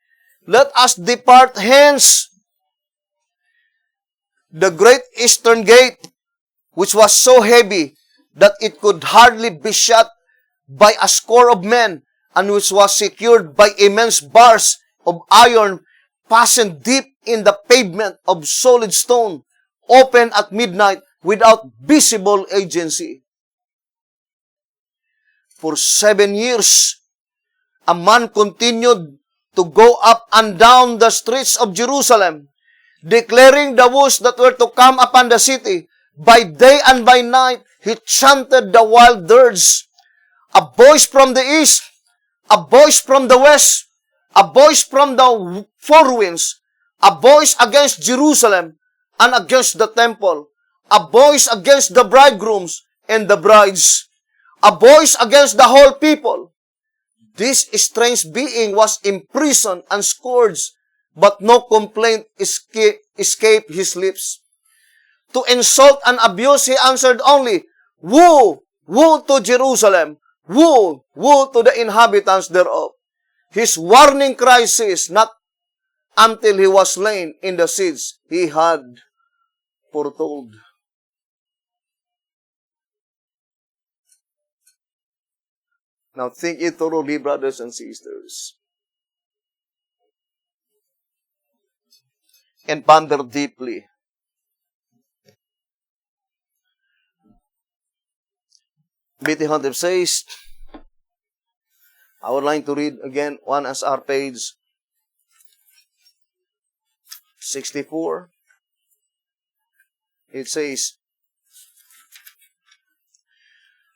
"Let us depart hence." The great eastern gate, which was so heavy that it could hardly be shut by a score of men, and which was secured by immense bars of iron fastened deep in the pavement of solid stone, opened at midnight without visible agency. For 7 years, a man continued to go up and down the streets of Jerusalem, declaring the woes that were to come upon the city. By day and by night, he chanted the wild dirge. A voice from the east, a voice from the west, a voice from the four winds, a voice against Jerusalem and against the temple, a voice against the bridegrooms and the brides, a voice against the whole people. This strange being was imprisoned and scourged, but no complaint escaped his lips. To insult and abuse, he answered only, "Woe, woe to Jerusalem! Woe, woe to the inhabitants thereof!" His warning cry ceased not until he was slain in the siege he had foretold. Now think it thoroughly, brothers and sisters, and ponder deeply. B.T. Hunter says, I would like to read again 1 SR page 64. It says,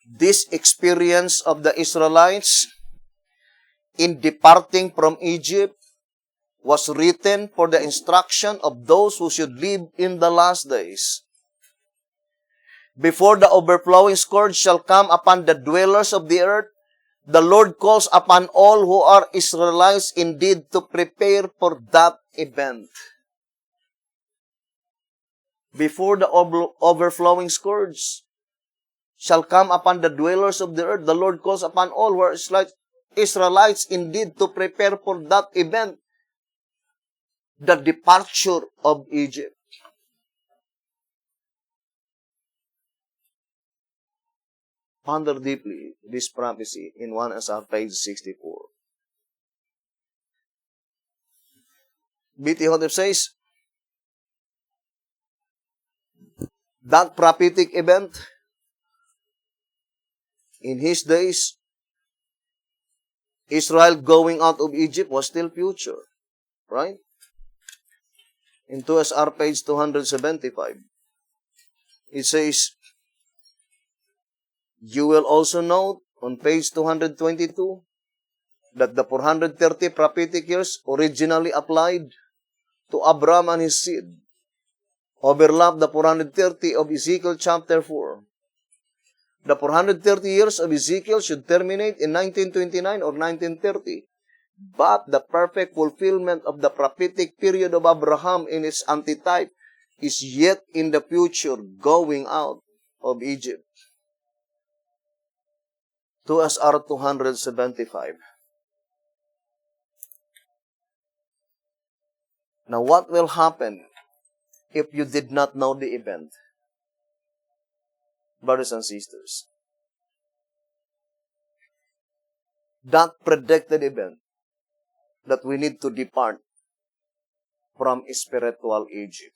this experience of the Israelites in departing from Egypt was written for the instruction of those who should live in the last days. Before the overflowing scourge shall come upon the dwellers of the earth, the Lord calls upon all who are Israelites indeed to prepare for that event. Before the overflowing scourge shall come upon the dwellers of the earth, the Lord calls upon all who are Israelites indeed to prepare for that event. the departure of Egypt. Ponder deeply this prophecy in 1 SR page 64. B.T. Hotep says, that prophetic event in his days, Israel going out of Egypt was still future. Right? In 2SR page 275, it says, you will also note on page 222 that the 430 prophetic years originally applied to Abraham and his seed overlap the 430 of Ezekiel chapter 4. The 430 years of Ezekiel should terminate in 1929 or 1930. But the perfect fulfillment of the prophetic period of Abraham in its antitype is yet in the future, going out of Egypt. 2SR 275. Now what will happen if you did not know the event? Brothers and sisters, that predicted event that we need to depart from spiritual Egypt.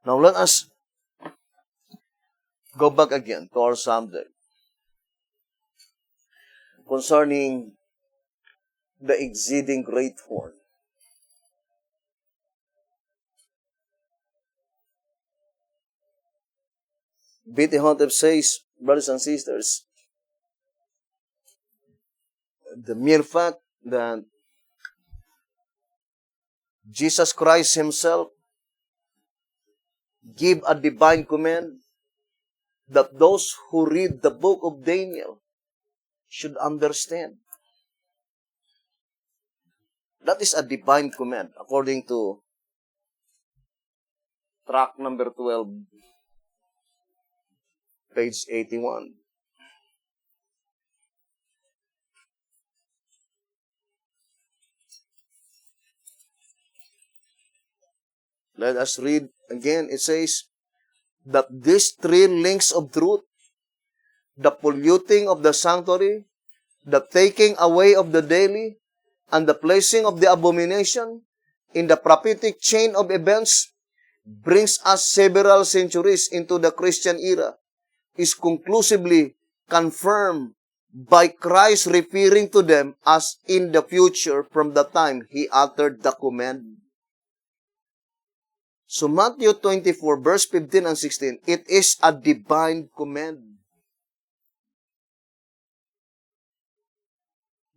Now let us go back again to our subject concerning the exceeding great horn. B.T. Hotep says, brothers and sisters, the mere fact that Jesus Christ himself give a divine command that those who read the book of Daniel should understand. That is a divine command according to track number 12, page 81. Let us read again. It says that these three links of truth, the polluting of the sanctuary, the taking away of the daily, and the placing of the abomination in the prophetic chain of events brings us several centuries into the Christian era, is conclusively confirmed by Christ referring to them as in the future from the time He uttered the command. So Matthew 24, verse 15 and 16, it is a divine command.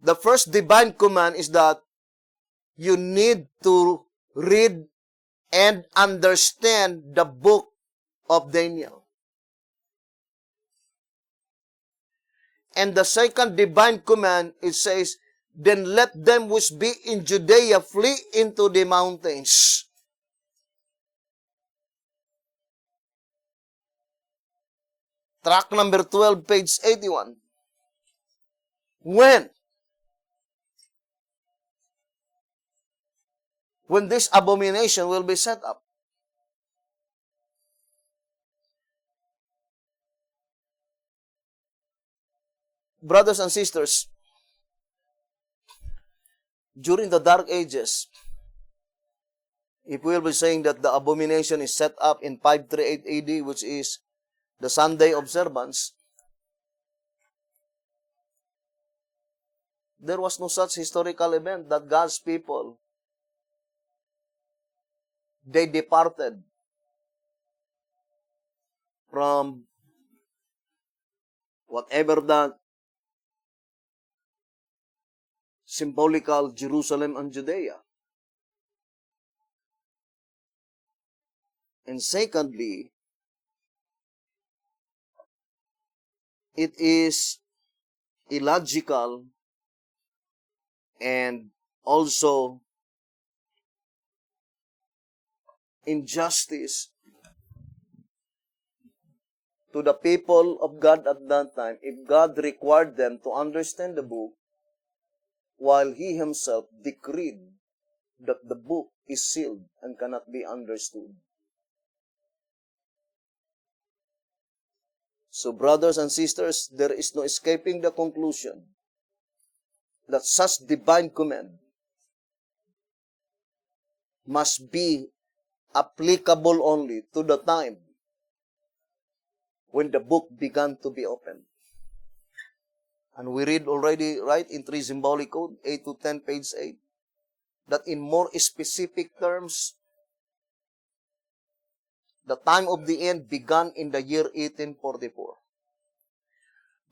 The first divine command is that you need to read and understand the book of Daniel. And the second divine command, it says, then let them which be in Judea flee into the mountains. Track number 12, page 81. When this abomination will be set up. Brothers and sisters, during the Dark Ages, if we will be saying that the abomination is set up in 538 AD, which is the Sunday observance, there was no such historical event that God's people, they departed from whatever that symbolical Jerusalem and Judea. And secondly, it is illogical and also injustice to the people of God at that time if God required them to understand the book while he himself decreed that the book is sealed and cannot be understood. So, brothers and sisters, there is no escaping the conclusion that such divine command must be applicable only to the time when the book began to be opened. And we read already, right, in 3 Symbolic Code, 8 to 10, page 8, that in more specific terms, the time of the end began in the year 1844.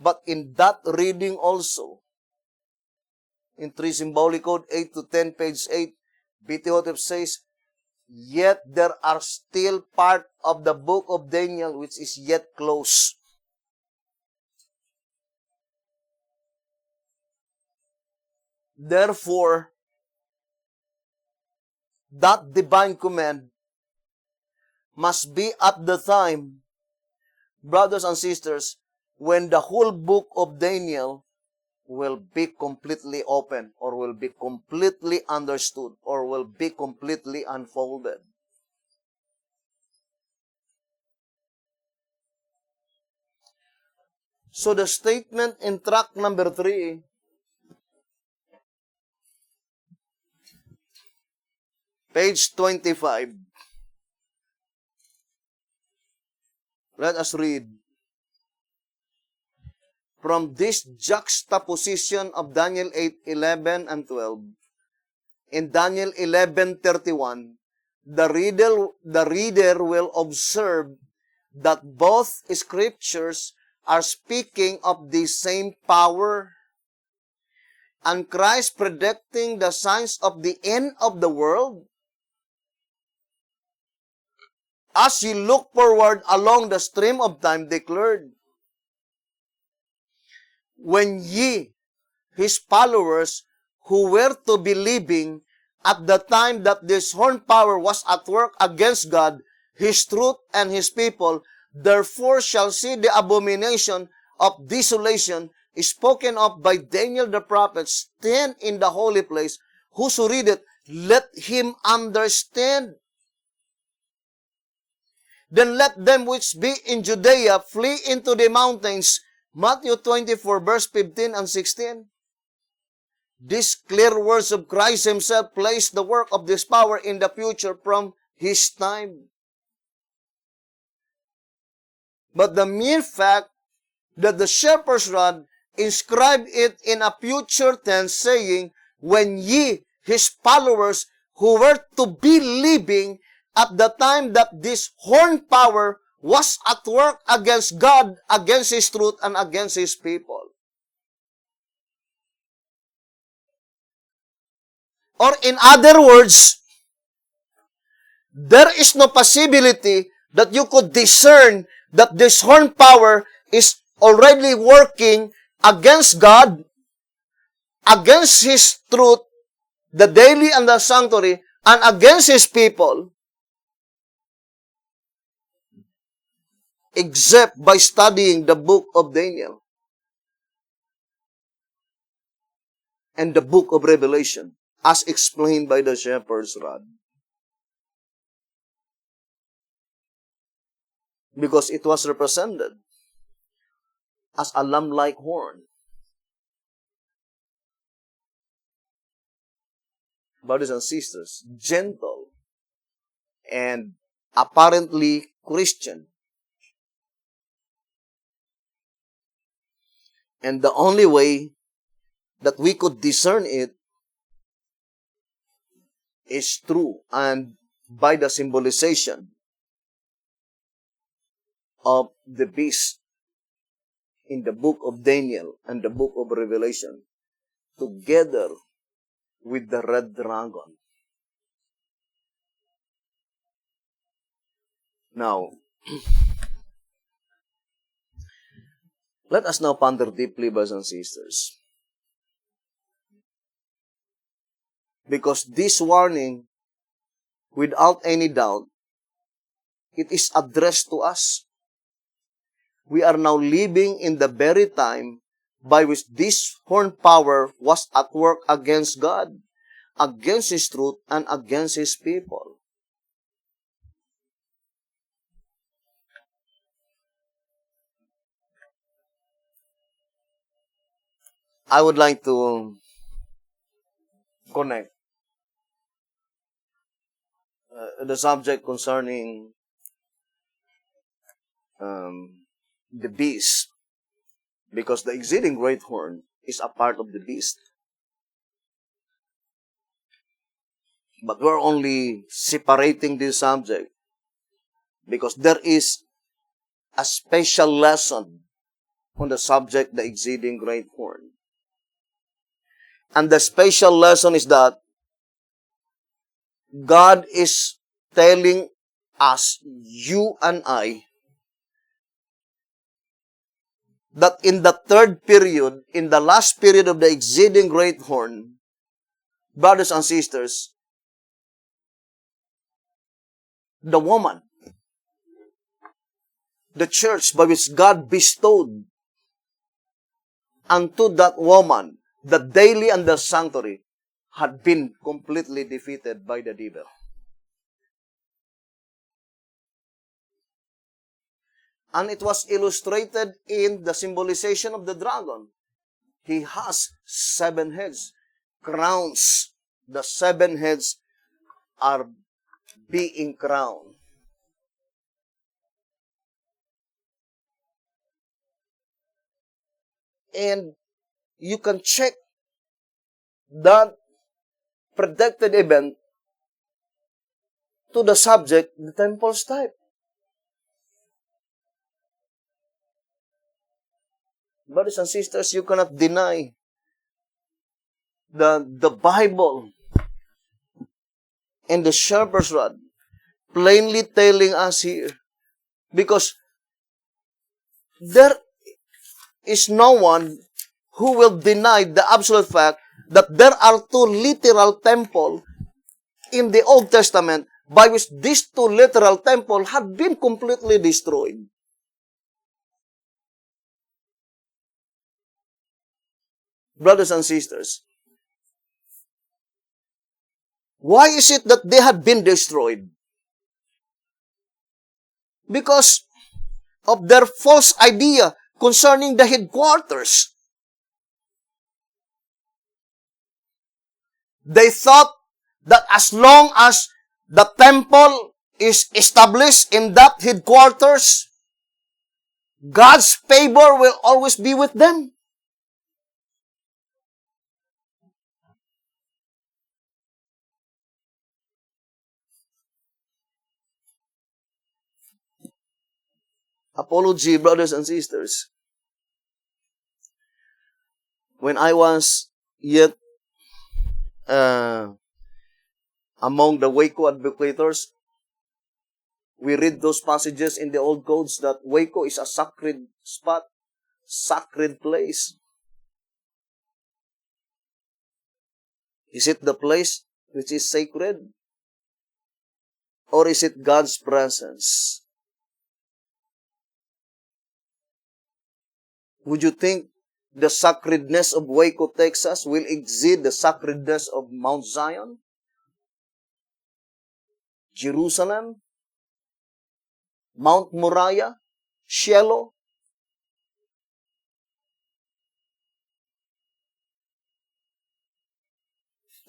But in that reading also, in 3 Symbolic Code, 8 to 10, page 8, B.T. Hotep says, yet there are still part of the book of Daniel which is yet closed. Therefore, that divine command must be at the time, brothers and sisters, when the whole book of Daniel will be completely open, or will be completely understood, or will be completely unfolded. So the statement in tract number 3, page 25, let us read. From this juxtaposition of Daniel 8:11 and 12, in Daniel 11:31, the reader will observe that both scriptures are speaking of the same power, and Christ predicting the signs of the end of the world. As he looked forward along the stream of time, declared, when ye, his followers, who were to be living at the time that this horn power was at work against God, his truth, and his people, therefore shall see the abomination of desolation spoken of by Daniel the prophet stand in the holy place. Whoso readeth, let him understand. Then let them which be in Judea flee into the mountains. Matthew 24, verse 15 and 16. These clear words of Christ himself place the work of this power in the future from his time. But the mere fact that the shepherd's rod inscribed it in a future tense, saying, when ye, his followers, who were to be living at the time that this horn power was at work against God, against his truth, and against his people. Or in other words, there is no possibility that you could discern that this horn power is already working against God, against his truth, the daily and the sanctuary, and against his people, except by studying the book of Daniel and the book of Revelation, as explained by the shepherd's rod. Because it was represented as a lamb-like horn. Brothers and sisters, gentle and apparently Christian. And the only way that we could discern it is through and by the symbolization of the beast in the book of Daniel and the book of Revelation, together with the red dragon. Now, let us now ponder deeply, brothers and sisters. Because this warning, without any doubt, it is addressed to us. We are now living in the very time by which this horn power was at work against God, against His truth, and against His people. I would like to connect the subject concerning the beast, because the exceeding great horn is a part of the beast. But we're only separating this subject because there is a special lesson on the subject, the exceeding great horn. And the special lesson is that God is telling us, you and I, that in the third period, in the last period of the exceeding great horn, brothers and sisters, the woman, the church by which God bestowed unto that woman the daily and the sanctuary, had been completely defeated by the devil. And it was illustrated in the symbolization of the dragon. He has 7 heads, crowns. The 7 heads are being crowned. And you can check that predicted event to the subject, the temple's type. Brothers and sisters, you cannot deny the Bible and the shepherd's rod plainly telling us here, because there is no one who will deny the absolute fact that there are 2 literal temples in the Old Testament by which these 2 literal temples had been completely destroyed. Brothers and sisters, why is it that they had been destroyed? Because of their false idea concerning the headquarters. They thought that as long as the temple is established in that headquarters, God's favor will always be with them. Apology, brothers and sisters. When I was yet among the Waco advocates, we read those passages in the old codes that Waco is a sacred spot, sacred place. Is it the place which is sacred? Or is it God's presence? Would you think the sacredness of Waco, Texas will exceed the sacredness of Mount Zion, Jerusalem, Mount Moriah, Shiloh?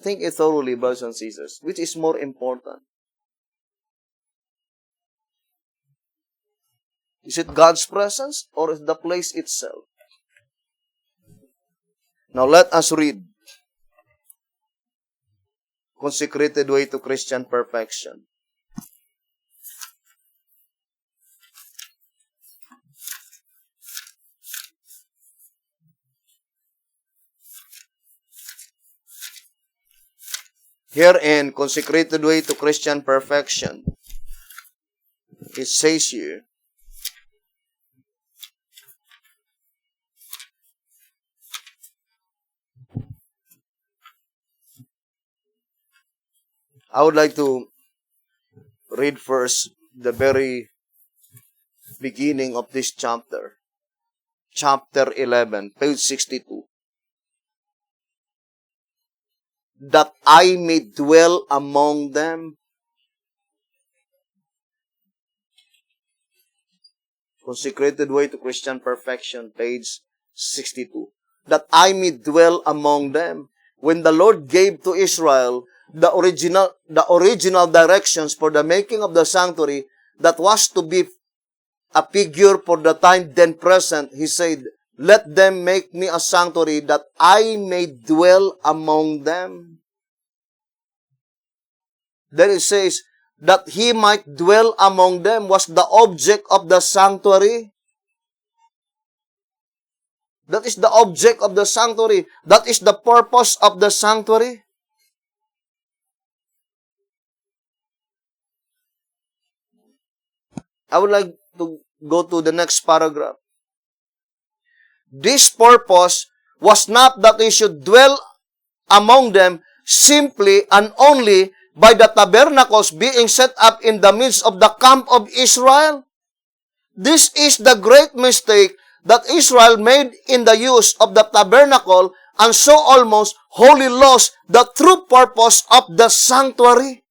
Think it thoroughly, brothers and sisters. Which is more important? Is it God's presence or is the place itself? Now let us read Consecrated Way to Christian Perfection. Here in Consecrated Way to Christian Perfection, it says here, I would like to read first the very beginning of this chapter. chapter 11, page 62. That I may dwell among them. Consecrated Way to Christian Perfection, page 62. That I may dwell among them. When the Lord gave to Israel the original directions for the making of the sanctuary that was to be a figure for the time then present, He said, let them make me a sanctuary that I may dwell among them. Then it says, that He might dwell among them was the object of the sanctuary. That is the object of the sanctuary. That is the purpose of the sanctuary. I would like to go to the next paragraph. This purpose was not that He should dwell among them simply and only by the tabernacles being set up in the midst of the camp of Israel. This is the great mistake that Israel made in the use of the tabernacle, and so almost wholly lost the true purpose of the sanctuary.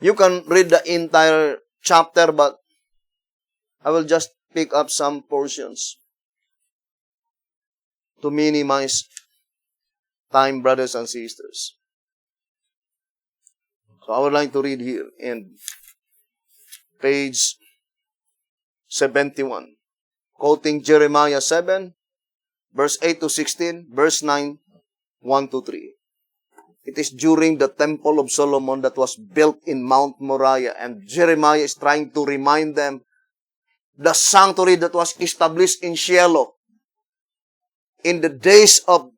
You can read the entire chapter, but I will just pick up some portions to minimize time, brothers and sisters. So I would like to read here in page 71, quoting Jeremiah 7, verse 8 to 16, verse 9, 1 to 3. It is during the Temple of Solomon that was built in Mount Moriah, and Jeremiah is trying to remind them the sanctuary that was established in Shiloh in the days of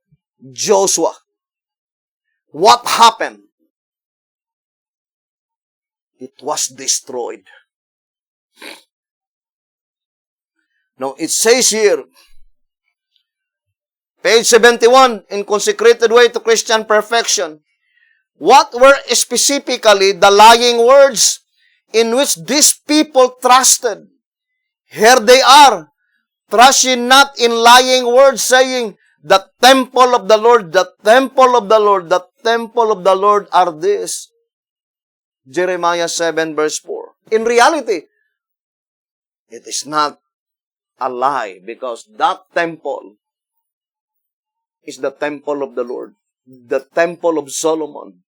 Joshua. What happened? It was destroyed. Now, it says here, page 71, in Consecrated Way to Christian Perfection, what were specifically the lying words in which these people trusted? Here they are, trusting not in lying words, saying, the temple of the Lord, the temple of the Lord, the temple of the Lord are this. Jeremiah 7, verse 4. In reality, it is not a lie, because that temple is the temple of the Lord, the temple of Solomon,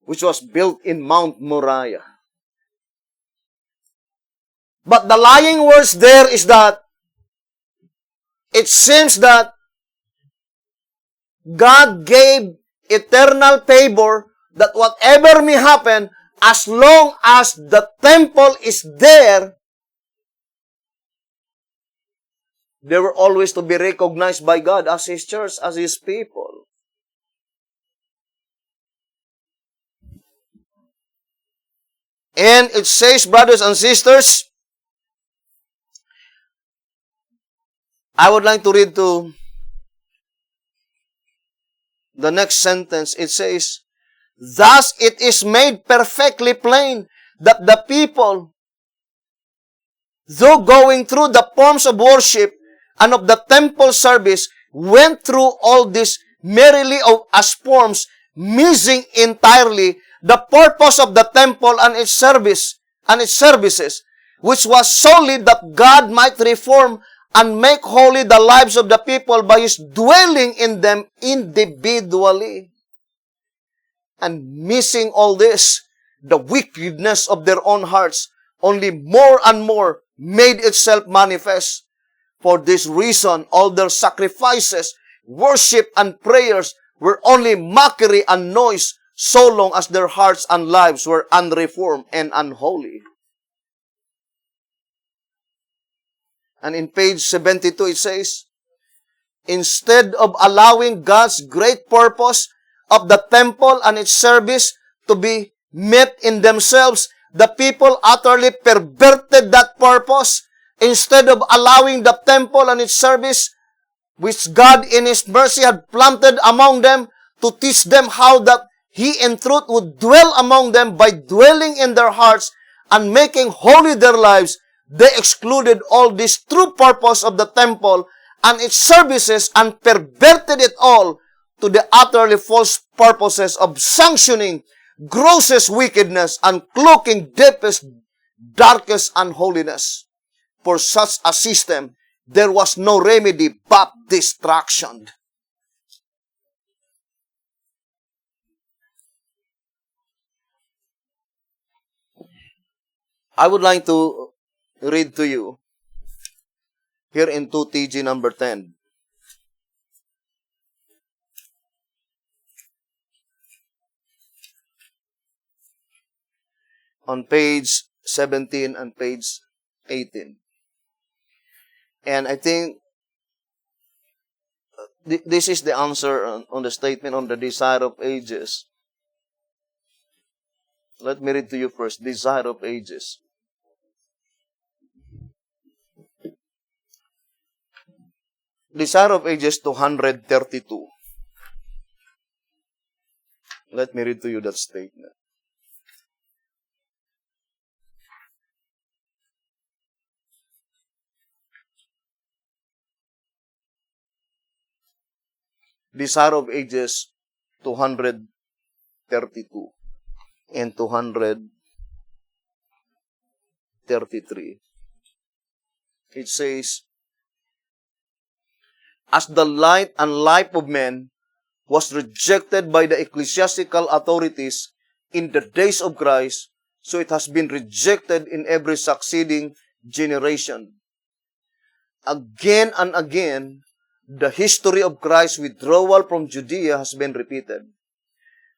which was built in Mount Moriah. But the lying words there is that it seems that God gave eternal favor that whatever may happen, as long as the temple is there, they were always to be recognized by God as His church, as His people. And it says, brothers and sisters, I would like to read to the next sentence. It says, thus it is made perfectly plain that the people, though going through the forms of worship and of the temple service, went through all this merely as forms, missing entirely the purpose of the temple and its service and its services, which was solely that God might reform and make holy the lives of the people by His dwelling in them individually. And missing all this, the wickedness of their own hearts only more and more made itself manifest. For this reason, all their sacrifices, worship, and prayers were only mockery and noise, so long as their hearts and lives were unreformed and unholy. And in page 72, it says, instead of allowing God's great purpose of the temple and its service to be met in themselves, the people utterly perverted that purpose. Instead of allowing the temple and its service, which God in His mercy had planted among them, to teach them how that He in truth would dwell among them by dwelling in their hearts and making holy their lives. They excluded all this true purpose of the temple and its services and perverted it all to the utterly false purposes of sanctioning grossest wickedness and cloaking deepest, darkest unholiness. For such a system, there was no remedy but destruction. I would like to read to you here in 2TG number 10. On page 17 and page 18. And I think this is the answer on the statement on the desire of ages. Let me read to you first. Desire of ages. Desire of ages 232. Let me read to you that statement. Desire of ages 232 and 233. It says, as the light and life of men was rejected by the ecclesiastical authorities in the days of Christ, so it has been rejected in every succeeding generation. Again and again, the history of Christ's withdrawal from Judea has been repeated.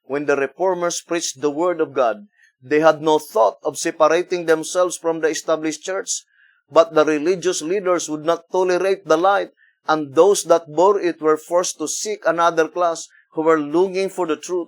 When the reformers preached the word of God, they had no thought of separating themselves from the established church, but the religious leaders would not tolerate the light, and those that bore it were forced to seek another class who were longing for the truth.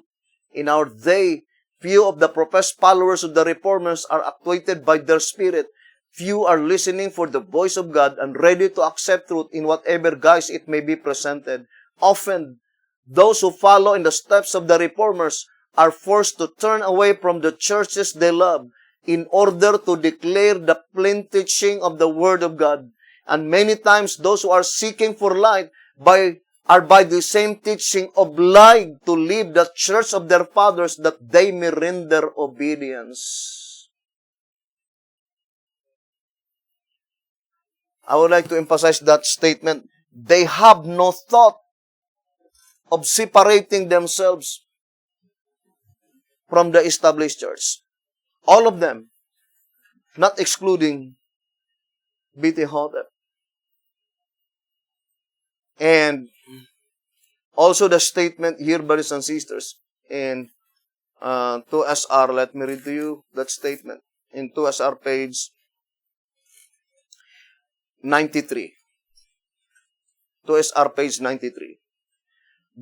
In our day, few of the professed followers of the reformers are actuated by their spirit. Few are listening for the voice of God and ready to accept truth in whatever guise it may be presented. Often, those who follow in the steps of the reformers are forced to turn away from the churches they love in order to declare the plain teaching of the Word of God. And many times, those who are seeking for light are by the same teaching obliged to leave the church of their fathers that they may render obedience. I would like to emphasize that statement. They have no thought of separating themselves from the established church. All of them, not excluding B.T. Hotep. And also the statement here, brothers and sisters, in 2SR, let me read to you that statement. In 2SR page 93. 2SR page 93.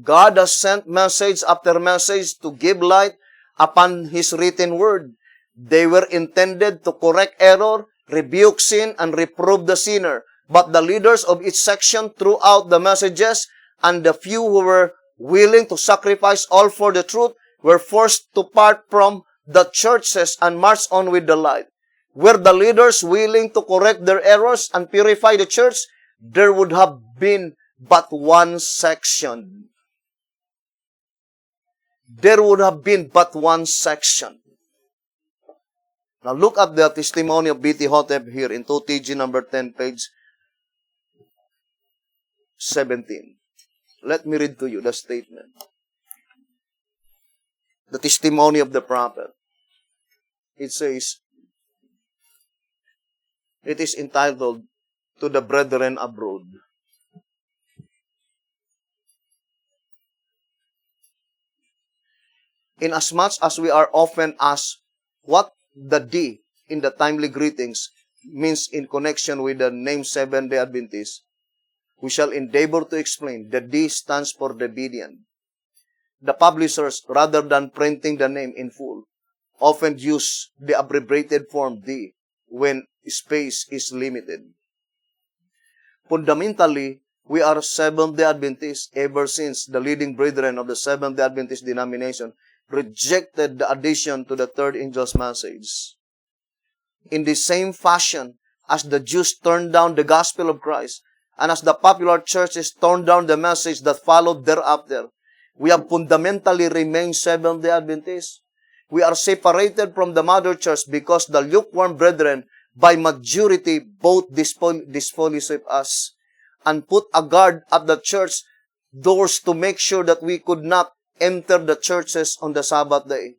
God has sent message after message to give light upon His written word. They were intended to correct error, rebuke sin, and reprove the sinner. But the leaders of each section threw out the messages, and the few who were willing to sacrifice all for the truth were forced to part from the churches and march on with the light. Were the leaders willing to correct their errors and purify the church, there would have been but one section. There would have been but one section. Now look at the testimony of B.T. Hotep here in 2TG number 10, page 17. Let me read to you the statement. The testimony of the prophet. It says, it is entitled, To the Brethren Abroad. Inasmuch as we are often asked what the D in the timely greetings means in connection with the name Seventh-day Adventist, we shall endeavor to explain. The D stands for Davidian. The publishers, rather than printing the name in full, often use the abbreviated form D when space is limited. Fundamentally, we are Seventh-day Adventists ever since the leading brethren of the Seventh-day Adventist denomination rejected the addition to the third angel's message. In the same fashion as the Jews turned down the gospel of Christ, and as the popular churches turned down the message that followed thereafter, we have fundamentally remained Seventh-day Adventists. We are separated from the mother church because the lukewarm brethren, by majority, both disfellowship us and put a guard at the church doors to make sure that we could not enter the churches on the Sabbath day.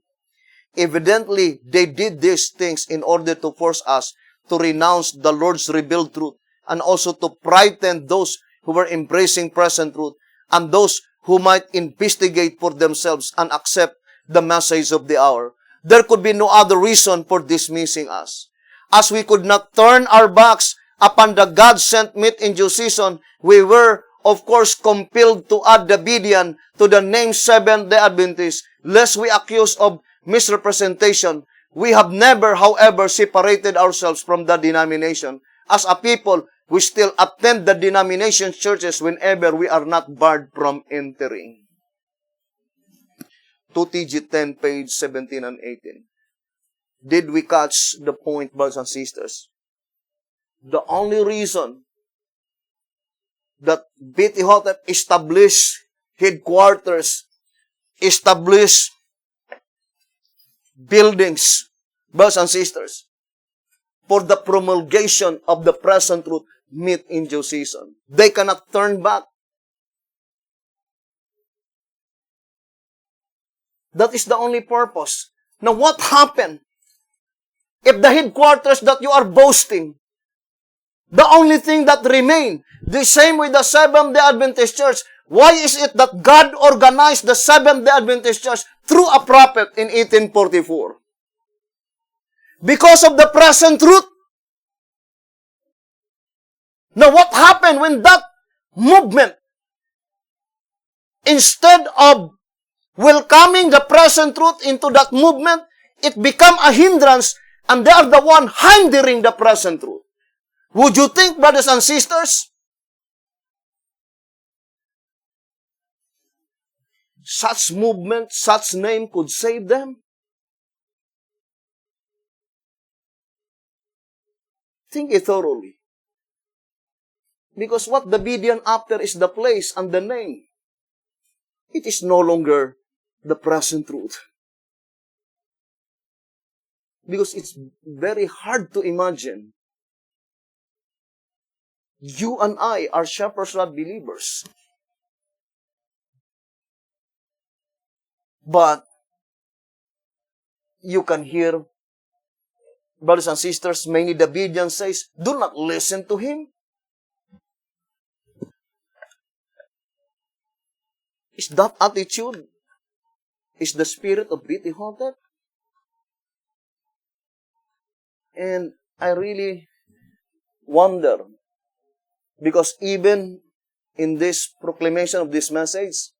Evidently, they did these things in order to force us to renounce the Lord's revealed truth and also to frighten those who were embracing present truth and those who might investigate for themselves and accept the message of the hour. There could be no other reason for dismissing us. As we could not turn our backs upon the God-sent meat in due season, we were, of course, compelled to add the Bidian to the name Seventh-day Adventist, lest we accuse of misrepresentation. We have never, however, separated ourselves from the denomination. As a people, we still attend the denomination churches whenever we are not barred from entering. 2TG10, page 17 and 18. Did we catch the point, brothers and sisters? The only reason that BT Hotep established headquarters, established buildings, brothers and sisters, for the promulgation of the present truth meet in due season. They cannot turn back. That is the only purpose. Now what happened? If the headquarters that you are boasting, the only thing that remained, the same with the Seventh-day Adventist Church, why is it that God organized the Seventh-day Adventist Church through a prophet in 1844? Because of the present truth. Now what happened when that movement, instead of welcoming the present truth into that movement, it became a hindrance and they are the one hindering the present truth? Would you think, brothers and sisters, such movement, such name could save them? Think it thoroughly. Because what the Bidian after is the place and the name. It is no longer the present truth. Because it's very hard to imagine. You and I are Shepherd's Rod believers. But you can hear, brothers and sisters, many Davidians says, do not listen to him. Is that attitude? Is the spirit of BT Hotep? And I really wonder, because even in this proclamation of this message,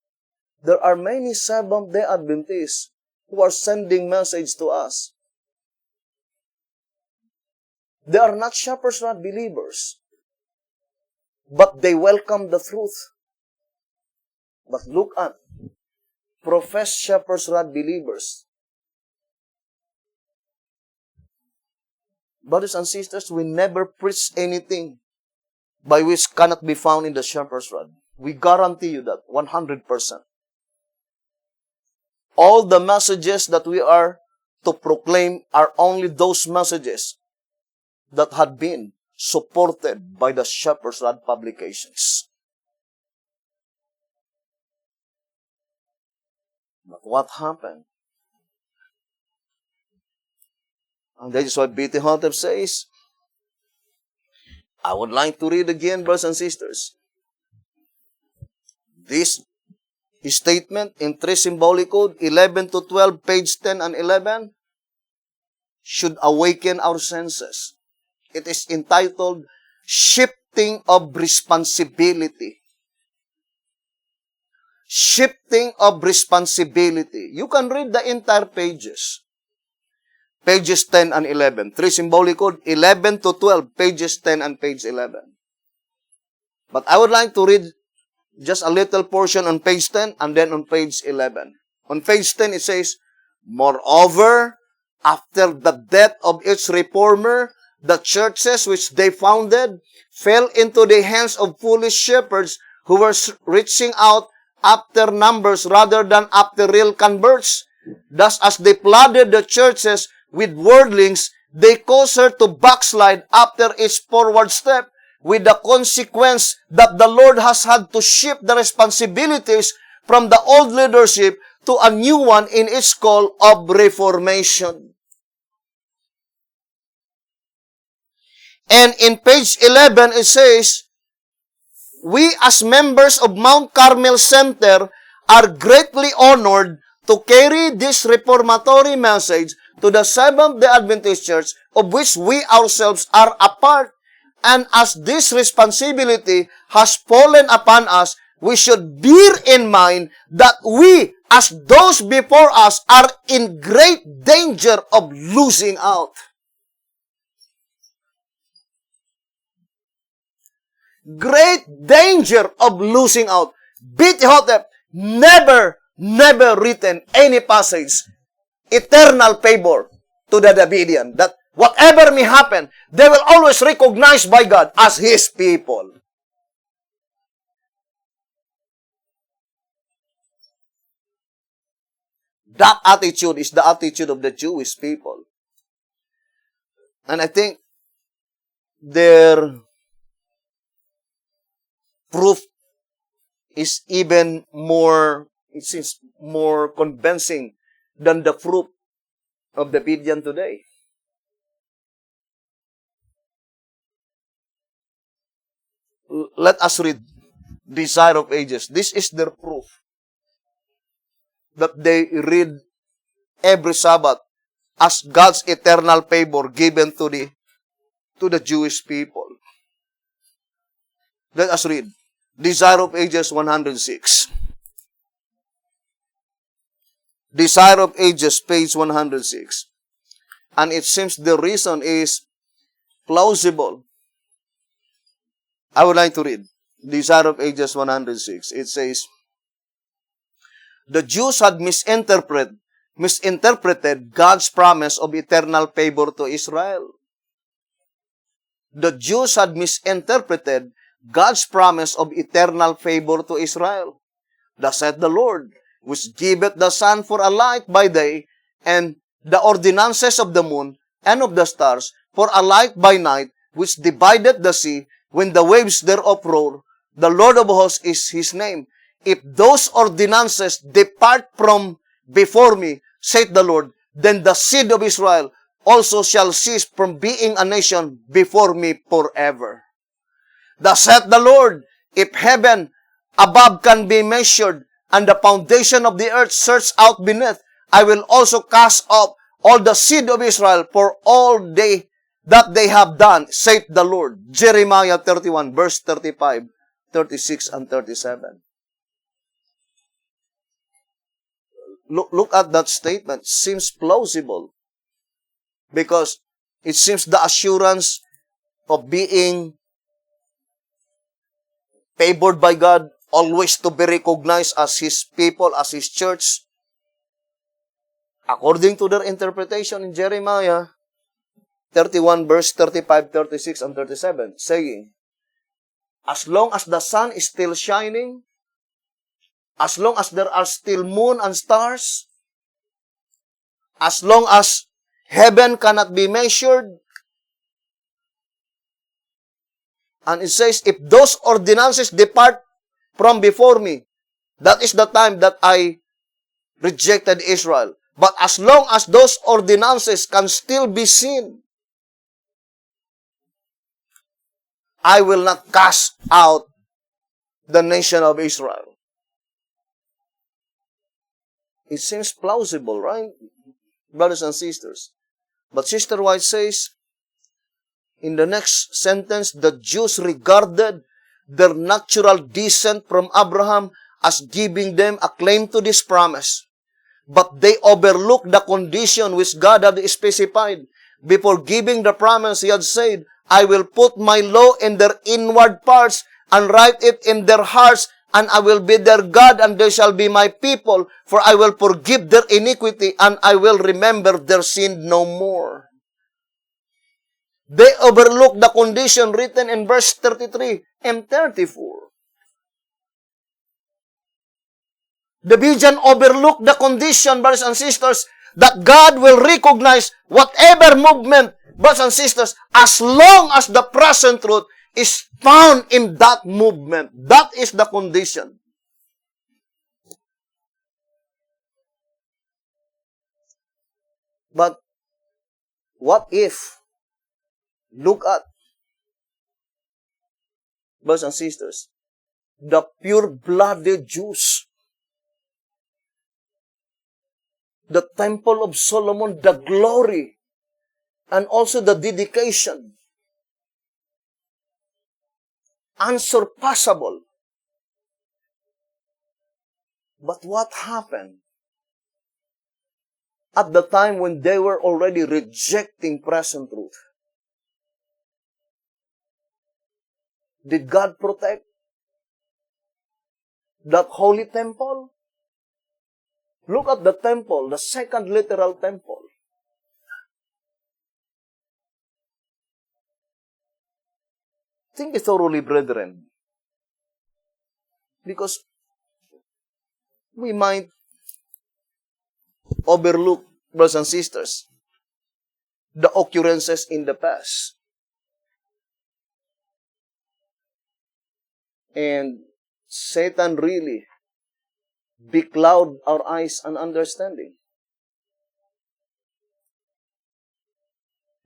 there are many Seventh-day Adventists who are sending message to us. They are not Shepherd's Rod believers, but they welcome the truth. But look at professed Shepherd's Rod believers. Brothers and sisters, we never preach anything by which cannot be found in the Shepherd's Rod. We guarantee you that 100%. All the messages that we are to proclaim are only those messages that had been supported by the Shepherd's Rod publications. But what happened? And that is what BT Hotep says. I would like to read again, brothers and sisters. This statement in 3 Symbolic Code, 11 to 12, page 10 and 11, should awaken our senses. It is entitled, Shifting of Responsibility. Shifting of Responsibility. You can read the entire pages. Pages 10 and 11. 3 Symbolic Code, 11 to 12, pages 10 and page 11. But I would like to read just a little portion on page 10 and then on page 11 On page 10, it says, moreover, after the death of its reformer, the churches which they founded fell into the hands of foolish shepherds who were reaching out after numbers rather than after real converts. Thus, as they flooded the churches with worldlings, they caused her to backslide after its forward step, with the consequence that the Lord has had to shift the responsibilities from the old leadership to a new one in its call of reformation. And in page 11, it says, we as members of Mount Carmel Center are greatly honored to carry this reformatory message to the Seventh-day Adventist Church, of which we ourselves are a part. And as this responsibility has fallen upon us, we should bear in mind that we, as those before us, are in great danger of losing out. Great danger of losing out. B.T. Hotep never written any passage, eternal favor to the Davidian, that whatever may happen, they will always recognize by God as His people. That attitude is the attitude of the Jewish people. And I think their proof is even more, it seems, more convincing than the proof of the Davidian today. Let us read Desire of Ages. This is their proof that they read every Sabbath as God's eternal favor given to the Jewish people. Let us read Desire of Ages 106. Desire of Ages, page 106. And it seems the reason is plausible. I would like to read Desire of Ages 106. It says, the Jews had misinterpreted God's promise of eternal favor to Israel. The Jews had misinterpreted God's promise of eternal favor to Israel. Thus saith the Lord, which giveth the sun for a light by day, and the ordinances of the moon and of the stars for a light by night, which divideth the sea, when the waves thereof roar. The Lord of hosts is His name. If those ordinances depart from before me, saith the Lord, then the seed of Israel also shall cease from being a nation before me forever. Thus saith the Lord, if heaven above can be measured, and the foundation of the earth searched out beneath, I will also cast off all the seed of Israel for all that they have done, saith the Lord. Jeremiah 31, verse 35, 36, and 37. Look at that statement. Seems plausible. Because it seems the assurance of being favored by God, always to be recognized as His people, as His church, according to their interpretation in Jeremiah 31, verse 35, 36, and 37, saying, as long as the sun is still shining, as long as there are still moon and stars, as long as heaven cannot be measured, and it says, if those ordinances depart from before me, that is the time that I rejected Israel. But as long as those ordinances can still be seen, I will not cast out the nation of Israel. It seems plausible, right, brothers and sisters? But Sister White says, in the next sentence, the Jews regarded their natural descent from Abraham as giving them a claim to this promise. But they overlooked the condition which God had specified. Before giving the promise, He had said, I will put my law in their inward parts and write it in their hearts, and I will be their God, and they shall be my people, for I will forgive their iniquity, and I will remember their sin no more. They overlook the condition written in verse 33 and 34. The vision overlooked the condition, brothers and sisters, that God will recognize whatever movement, brothers and sisters, as long as the present truth is found in that movement. That is the condition. But what if, look at, brothers and sisters, the pure-blooded Jews, the temple of Solomon, the glory, and also the dedication, unsurpassable. But what happened at the time when they were already rejecting present truth? Did God protect that holy temple? Look at the temple, the second literal temple. Think it thoroughly, brethren. Because we might overlook, brothers and sisters, the occurrences in the past. And Satan really becloud our eyes and understanding.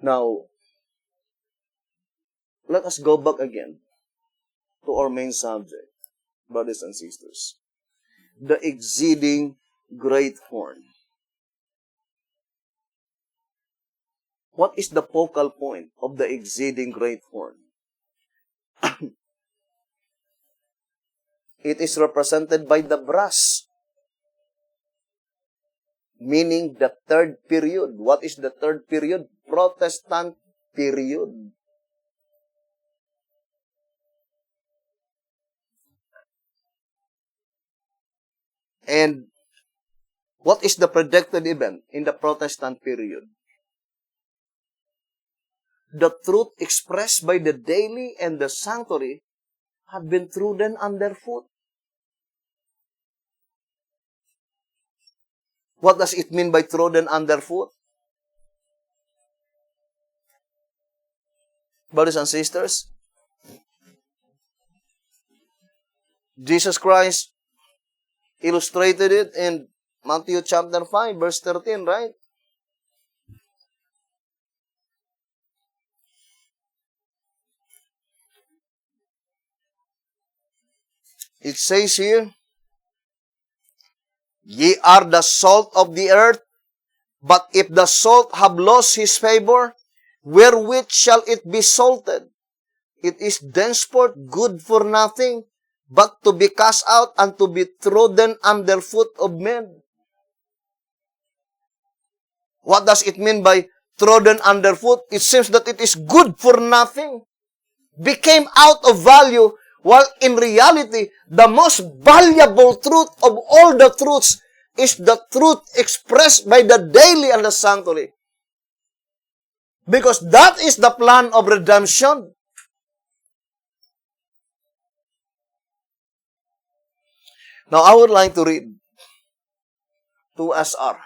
Now, let us go back again to our main subject, brothers and sisters. The exceeding great horn. What is the focal point of the exceeding great horn? It is represented by the brass, meaning the third period. What is the third period? Protestant period. And what is the predicted event in the Protestant period? The truth expressed by the daily and the sanctuary had been trodden underfoot. What does it mean by trodden underfoot? Brothers and sisters, Jesus Christ illustrated it in Matthew chapter 5, verse 13, right? It says here, ye are the salt of the earth, but if the salt have lost his favor, wherewith shall it be salted? It is thenceforth good for nothing, but to be cast out and to be trodden underfoot of men. What does it mean by trodden underfoot? It seems that it is good for nothing. Became out of value, while in reality, the most valuable truth of all the truths is the truth expressed by the daily and the sanctuary. Because that is the plan of redemption. Now, I would like to read 2SR.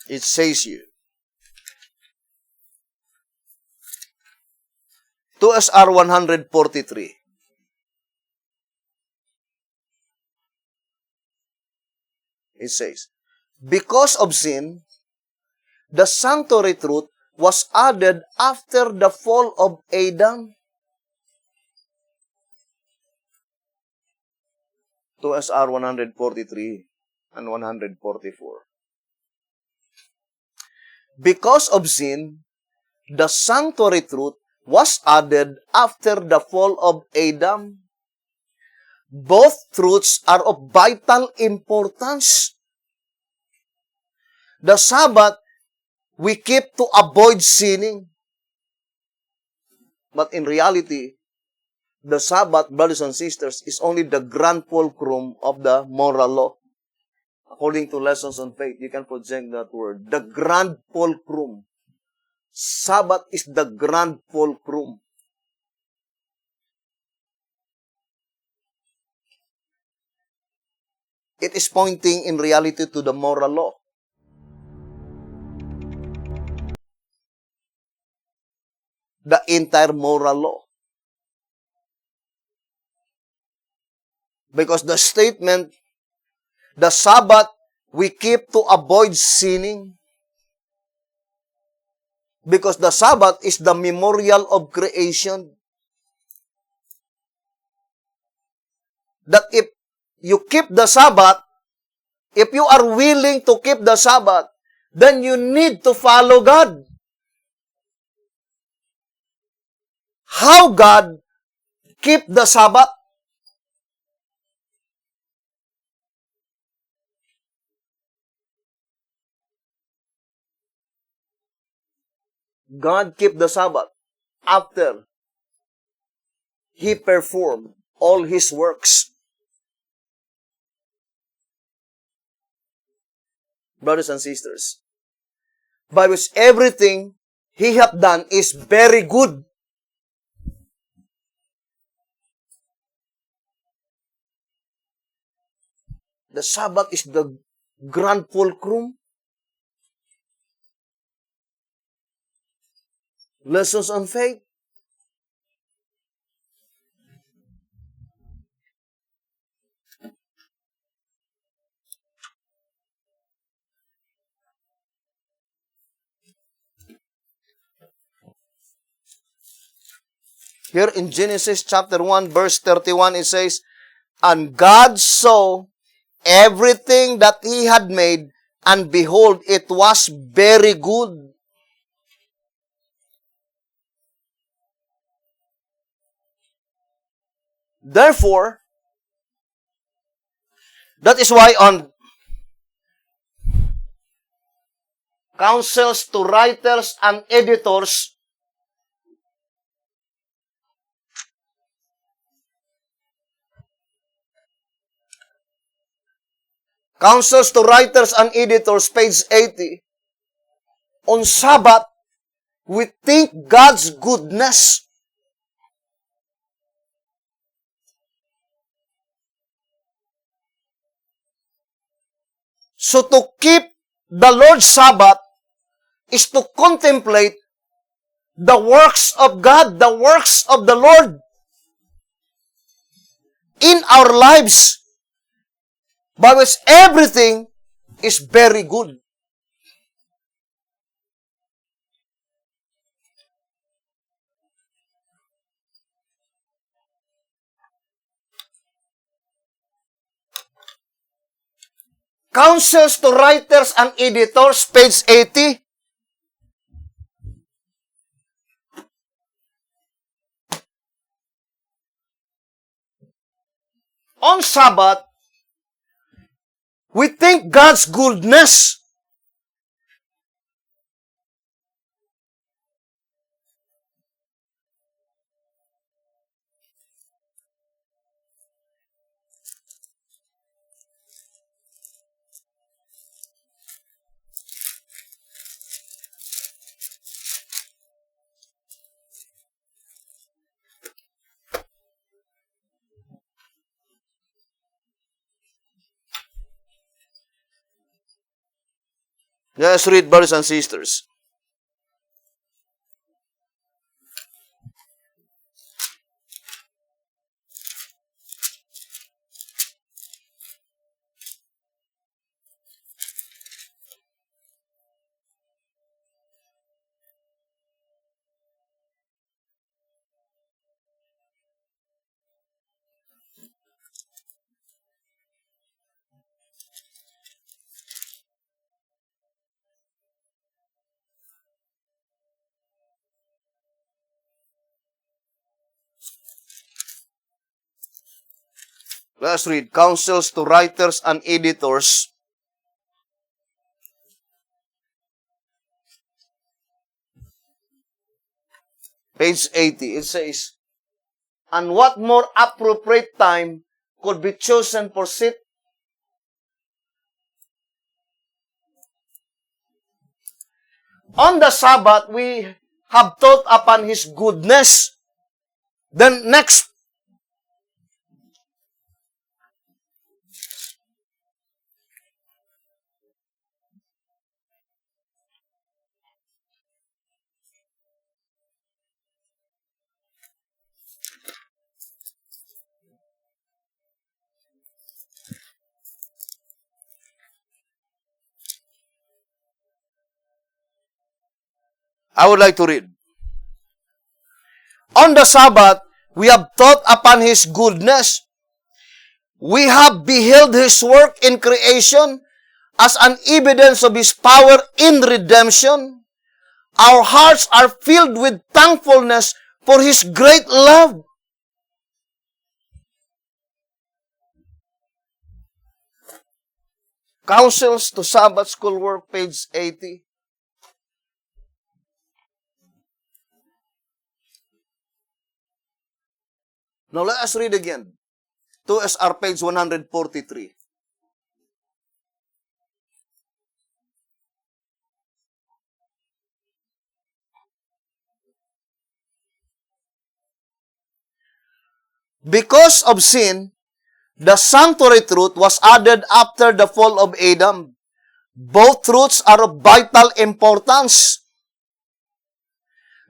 It says here, 2SR 143. It says, because of sin, the sanctuary truth was added after the fall of Adam. 2SR 143 and 144. Because of sin, the sanctuary truth was added after the fall of Adam. Both truths are of vital importance. The Sabbath, we keep to avoid sinning. But in reality, the Sabbath, brothers and sisters, is only the grand fulcrum of the moral law. According to Lessons on Faith, you can project that word. The grand fulcrum. Sabbath is the grand fulcrum. It is pointing in reality to the moral law. The entire moral law. Because the statement, the Sabbath, we keep to avoid sinning. Because the Sabbath is the memorial of creation. That if you keep the Sabbath, if you are willing to keep the Sabbath, then you need to follow God. How God keep the Sabbath? God keep the Sabbath after He performed all His works. Brothers and sisters, by which everything He hath done is very good. The Sabbath is the grand fulcrum. Lessons on faith. Here in Genesis chapter 1, verse 31, it says, And God saw everything that He had made, and behold, it was very good. Therefore, that is why on counsels to writers and editors, page 80, on Sabbath, we think God's goodness. So to keep the Lord's Sabbath is to contemplate the works of God, the works of the Lord in our lives, by which everything is very good. Counsels to writers and editors, page 80. On Sabbath, we think God's goodness. Let us read, brothers and sisters. Let us read. Counsels to writers and editors, Page 80, it says, and what more appropriate time could be chosen for sit? On the Sabbath, we have thought upon His goodness. Then next, I would like to read. On the Sabbath, we have thought upon His goodness. We have beheld His work in creation as an evidence of His power in redemption. Our hearts are filled with thankfulness for His great love. Counsels to Sabbath School Work, page 80. Now let us read again. 2SR page 143. Because of sin, the sanctuary truth was added after the fall of Adam. Both truths are of vital importance.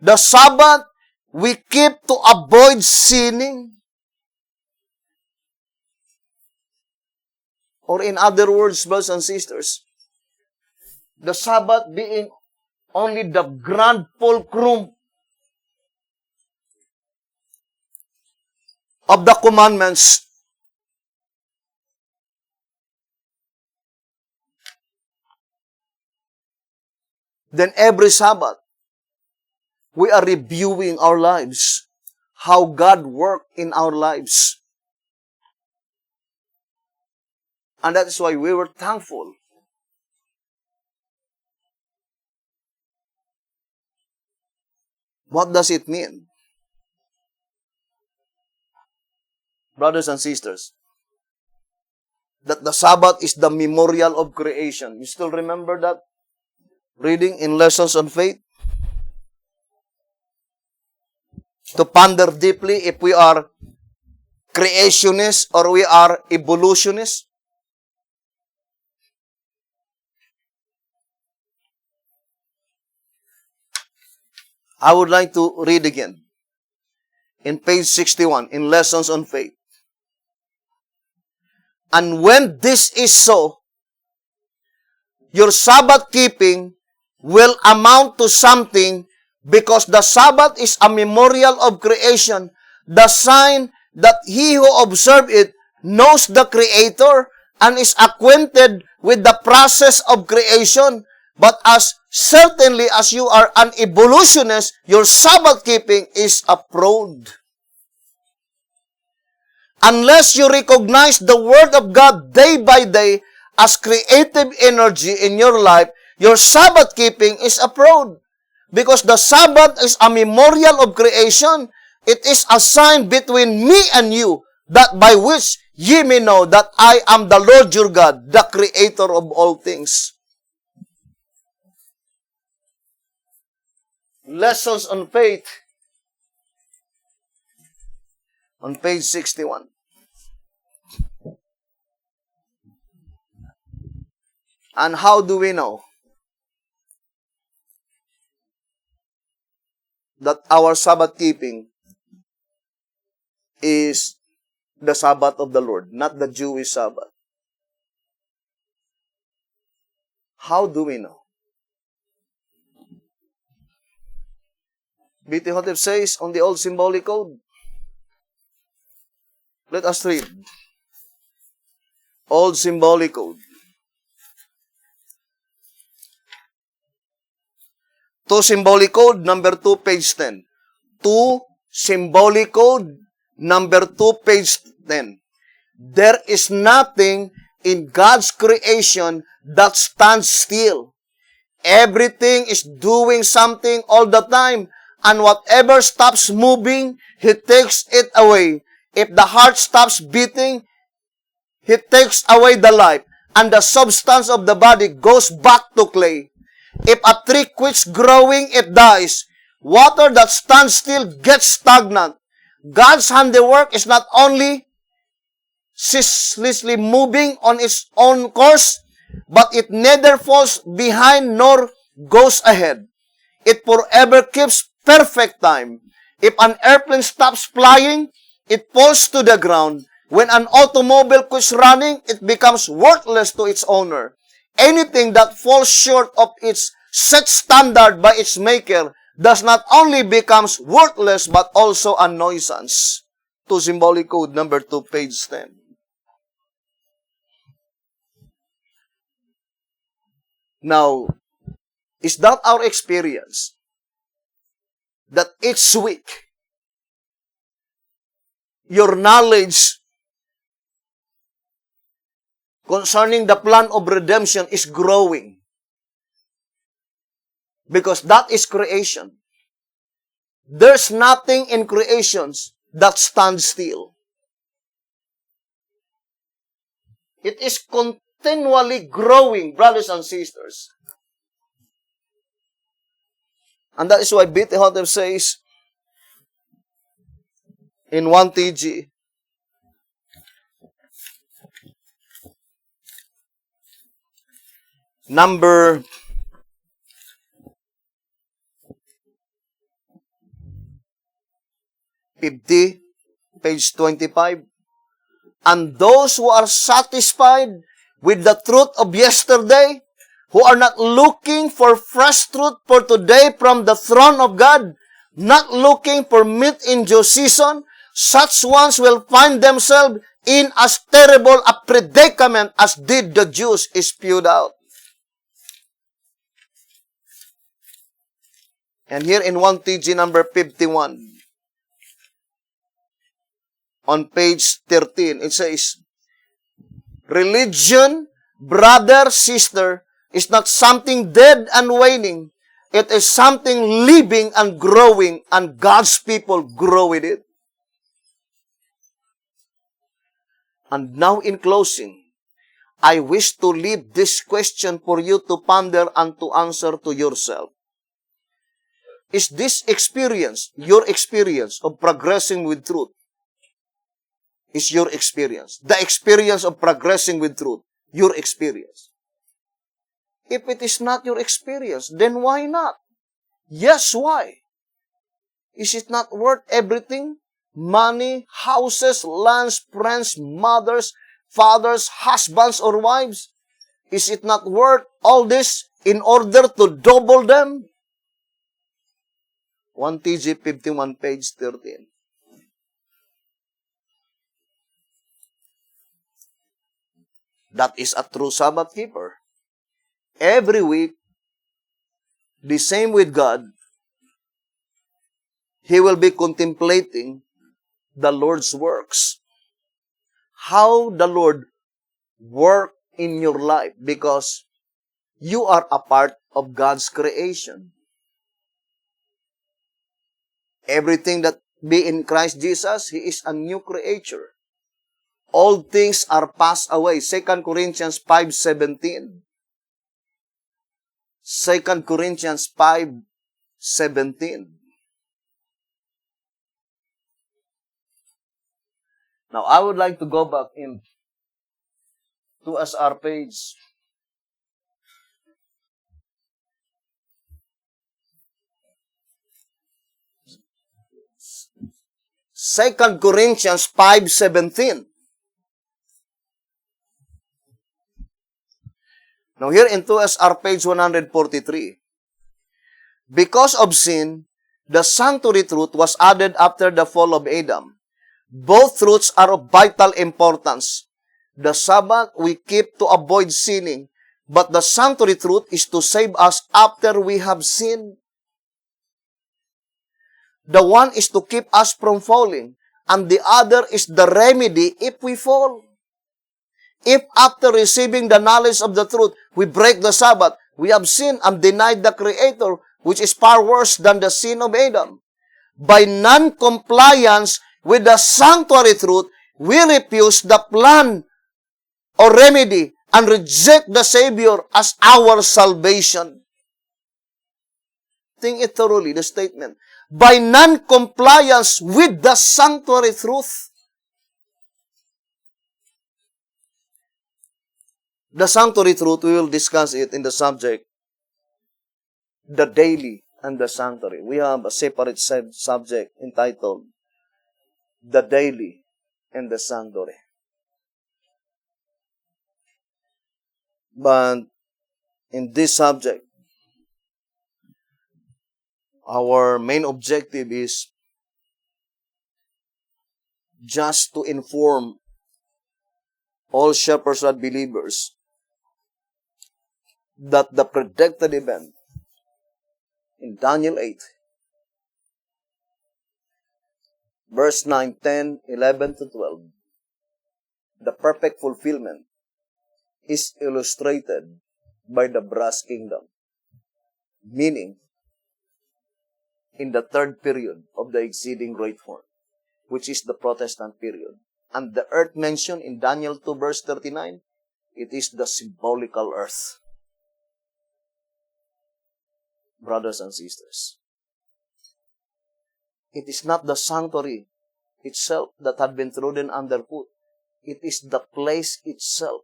The Sabbath we keep to avoid sinning. Or in other words, brothers and sisters, the Sabbath being only the grand fulcrum of the commandments. Then every Sabbath, we are reviewing our lives, how God worked in our lives. And that is why we were thankful. What does it mean? Brothers and sisters, that the Sabbath is the memorial of creation. You still remember that? Reading in Lessons on Faith? To ponder deeply if we are creationists or we are evolutionists. I would like to read again. In page 61, in Lessons on Faith. And when this is so, your Sabbath keeping will amount to something because the Sabbath is a memorial of creation, the sign that he who observes it knows the Creator and is acquainted with the process of creation. But as certainly as you are an evolutionist, your Sabbath keeping is a fraud. Unless you recognize the Word of God day by day as creative energy in your life, your Sabbath keeping is a fraud. Because the Sabbath is a memorial of creation. It is a sign between me and you, that by which ye may know that I am the Lord your God, the Creator of all things. Lessons on Faith, on page 61. And how do we know that our Sabbath keeping is the Sabbath of the Lord, not the Jewish Sabbath? How do we know? B.T. Hotep says on the Old Symbolic Code. Let us read. Old Symbolic Code. To Symbolic Code, number 2, page 10. To Symbolic Code, number 2, page 10. There is nothing in God's creation that stands still. Everything is doing something all the time. and whatever stops moving, He takes it away. If the heart stops beating, He takes away the life, and the substance of the body goes back to clay. If a tree quits growing, it dies. Water that stands still gets stagnant. God's handiwork is not only ceaselessly moving on its own course, but it neither falls behind nor goes ahead. It forever keeps perfect time. If an airplane stops flying, it falls to the ground. When an automobile quits running, it becomes worthless to its owner. Anything that falls short of its set standard by its maker does not only becomes worthless but also a nuisance. To symbolic code number 2, page 10. Now, is that our experience? That each week, your knowledge concerning the plan of redemption is growing. Because that is creation. There's nothing in creations that stands still. It is continually growing, brothers and sisters. And that is why B.T. Hotep says in 1 TG, number 50, page 25, and those who are satisfied with the truth of yesterday, who are not looking for fresh truth for today from the throne of God, not looking for meat in due season, such ones will find themselves in as terrible a predicament as did the Jews spewed out. And here in 1 TG number 51, on page 13, it says, religion, brother, sister, is not something dead and waning. It is something living and growing, and God's people grow with it. And now in closing, I wish to leave this question for you to ponder and to answer to yourself. Is this experience, your experience of progressing with truth? Is your experience. The experience of progressing with truth. Your experience. If it is not your experience, then why not? Yes, why? Is it not worth everything? Money, houses, lands, friends, mothers, fathers, husbands, or wives? Is it not worth all this in order to double them? 1 TG 51, page 13. That is a true Sabbath keeper. Every week, the same with God, he will be contemplating the Lord's works. How the Lord worked in your life, because you are a part of God's creation. Everything that be in Christ Jesus, he is a new creature. All things are passed away. 2 Corinthians 5:17. 2 Corinthians 5:17. Now, I would like to go back in to our page. Second Corinthians 5:17. Now here in 2SR page 143. Because of sin, the sanctuary truth was added after the fall of Adam. Both truths are of vital importance. The Sabbath we keep to avoid sinning, but the sanctuary truth is to save us after we have sinned. The one is to keep us from falling, and the other is the remedy if we fall. If after receiving the knowledge of the truth, we break the Sabbath, we have sinned and denied the Creator, which is far worse than the sin of Adam. By non-compliance with the sanctuary truth, we refuse the plan or remedy and reject the Savior as our salvation. Think it thoroughly, the statement. By non-compliance with the sanctuary truth. The sanctuary truth, we will discuss it in the subject, the daily and the sanctuary. We have a separate subject entitled, the daily and the sanctuary. But in this subject, our main objective is just to inform all shepherds and believers that the predicted event in Daniel 8, verse 9, 10, 11 to 12, the perfect fulfillment is illustrated by the brass kingdom, meaning in the third period of the exceeding great horn, which is the Protestant period. And the earth mentioned in Daniel 2 verse 39, it is the symbolical earth. Brothers and sisters, it is not the sanctuary itself that had been trodden underfoot. It is the place itself.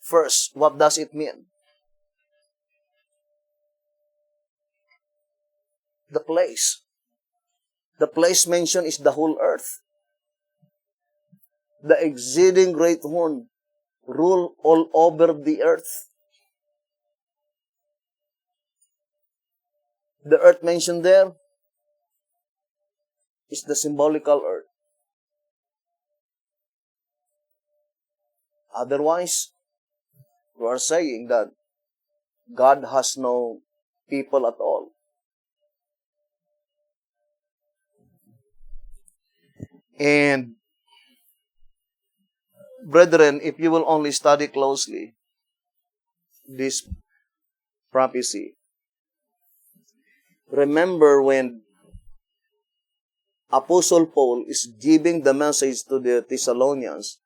First, what does it mean? The place. The place mentioned is the whole earth. The exceeding great horn rule all over the earth. The earth mentioned there is the symbolical earth. Otherwise, we are saying that God has no people at all. And, brethren, if you will only study closely this prophecy, remember when Apostle Paul is giving the message to the Thessalonians,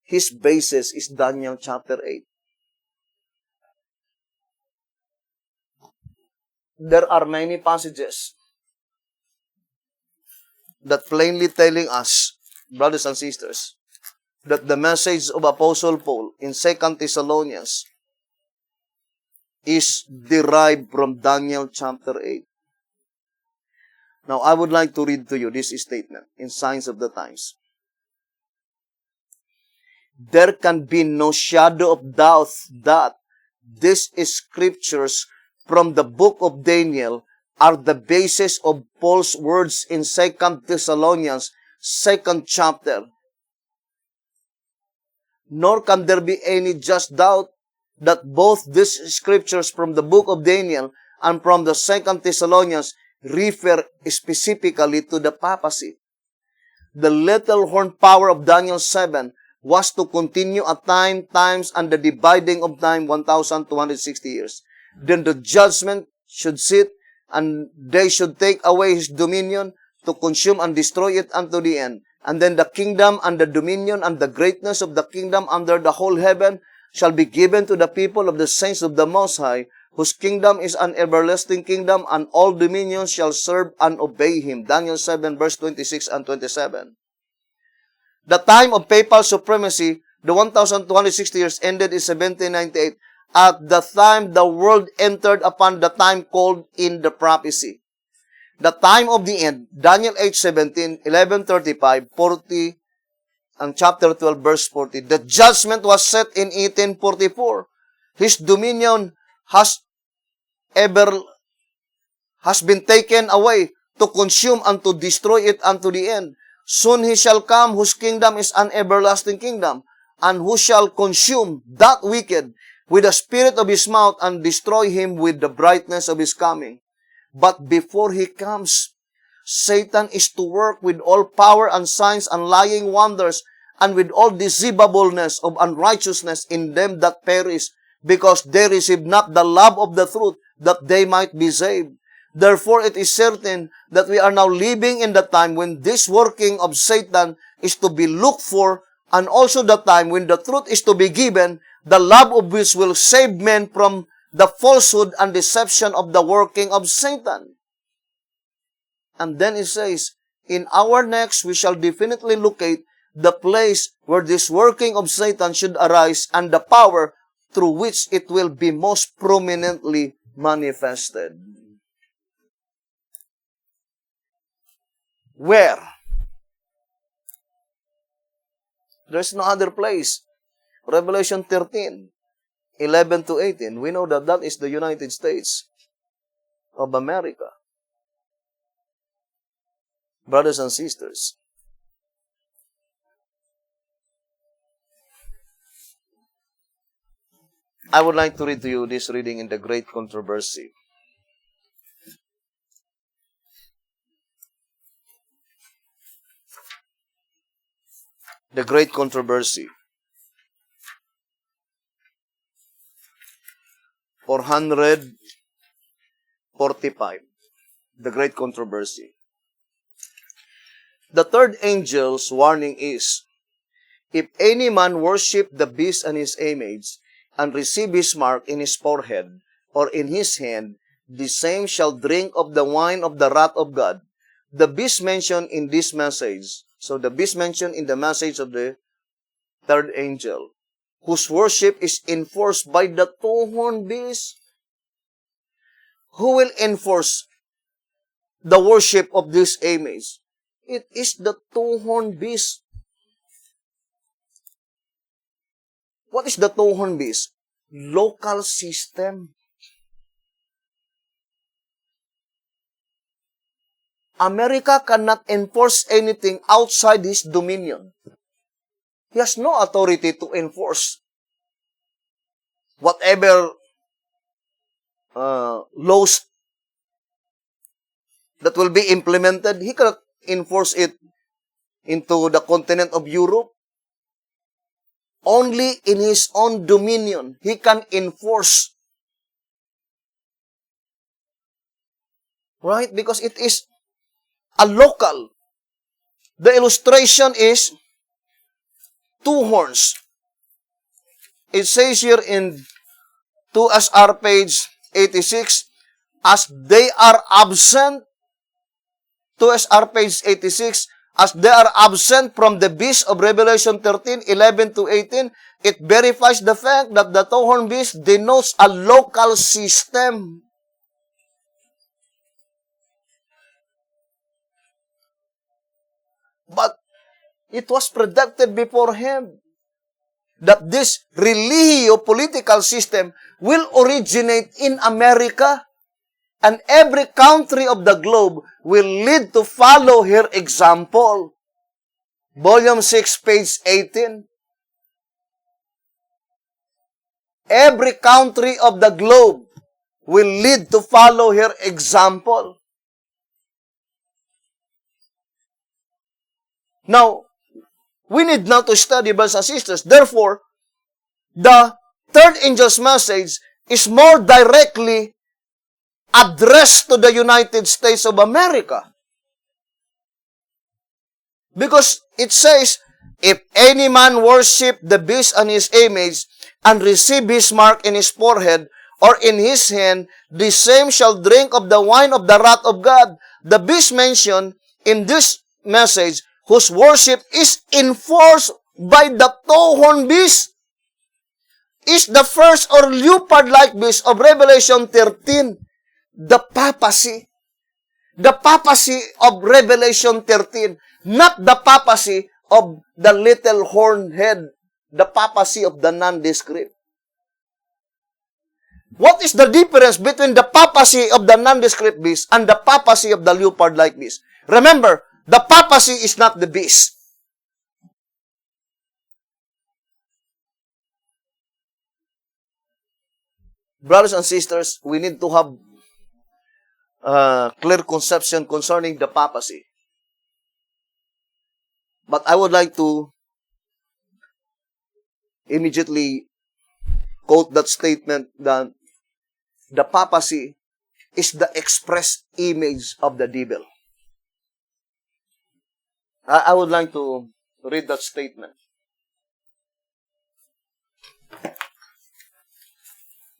his basis is Daniel chapter 8. There are many passages that plainly telling us, brothers and sisters, that the message of Apostle Paul in 2 Thessalonians is derived from Daniel chapter 8. Now, I would like to read to you this statement in Signs of the Times. There can be no shadow of doubt that these scriptures from the book of Daniel are the basis of Paul's words in 2 Thessalonians, 2nd chapter. Nor can there be any just doubt that both these scriptures from the book of Daniel and from the 2nd Thessalonians refer specifically to the papacy. The little horn power of Daniel 7 was to continue at times, and the dividing of time 1,260 years. Then the judgment should sit, and they should take away his dominion to consume and destroy it unto the end. And then the kingdom and the dominion and the greatness of the kingdom under the whole heaven shall be given to the people of the saints of the Most High, whose kingdom is an everlasting kingdom, and all dominions shall serve and obey him. Daniel 7 verse 26 and 27. The time of papal supremacy, the 1,260 years ended in 1798. At the time the world entered upon the time called in the prophecy. The time of the end, Daniel 8:17, 11:35, 40, and chapter 12, verse 40. The judgment was set in 1844. His dominion has been taken away to consume and to destroy it unto the end. Soon he shall come, whose kingdom is an everlasting kingdom, and who shall consume that wicked with the spirit of his mouth and destroy him with the brightness of his coming. But before he comes, Satan is to work with all power and signs and lying wonders and with all deceivableness of unrighteousness in them that perish, because they receive not the love of the truth, that they might be saved. Therefore, it is certain that we are now living in the time when this working of Satan is to be looked for, and also the time when the truth is to be given, the love of which will save men from the falsehood and deception of the working of Satan. And then it says, in our next, we shall definitely locate the place where this working of Satan should arise and the power through which it will be most prominently manifested. Where? There's no other place. Revelation 13, 11 to 18. We know that that is the United States of America. Brothers and sisters, I would like to read to you this reading in the Great Controversy. The Great Controversy. 445. The Great Controversy. The third angel's warning is, if any man worship the beast and his image, and receive his mark in his forehead or in his hand, the same shall drink of the wine of the wrath of God. The beast mentioned in this message, so the beast mentioned in the message of the third angel, whose worship is enforced by the two-horned beast. Who will enforce the worship of this image? It is the two-horned beast. What is the two-horned beast? Local system. America cannot enforce anything outside his dominion. He has no authority to enforce whatever laws that will be implemented. He cannot enforce it into the continent of Europe. Only in his own dominion, he can enforce. Right? Because it is a local. The illustration is two horns. It says here in 2SR page 86, as they are absent, 2SR page 86, as they are absent from the beast of Revelation 13, 11 to 18, it verifies the fact that the two-horned beast denotes a local system. But it was predicted beforehand that this religio-political system will originate in America, and every country of the globe will lead to follow her example. Volume 6, page 18. Every country of the globe will lead to follow her example. Now, we need now to study, brothers and sisters. Therefore, the third angel's message is more directly addressed to the United States of America. Because it says, if any man worship the beast and his image, and receive his mark in his forehead or in his hand, the same shall drink of the wine of the wrath of God. The beast mentioned in this message, whose worship is enforced by the two-horned beast, is the first or leopard-like beast of Revelation 13, the papacy. The papacy of Revelation 13, not the papacy of the little horned head, the papacy of the nondescript. What is the difference between the papacy of the nondescript beast and the papacy of the leopard-like beast? Remember, the papacy is not the beast. Brothers and sisters, we need to have clear conception concerning the papacy. But I would like to immediately quote that statement that the papacy is the express image of the devil. I would like to read that statement.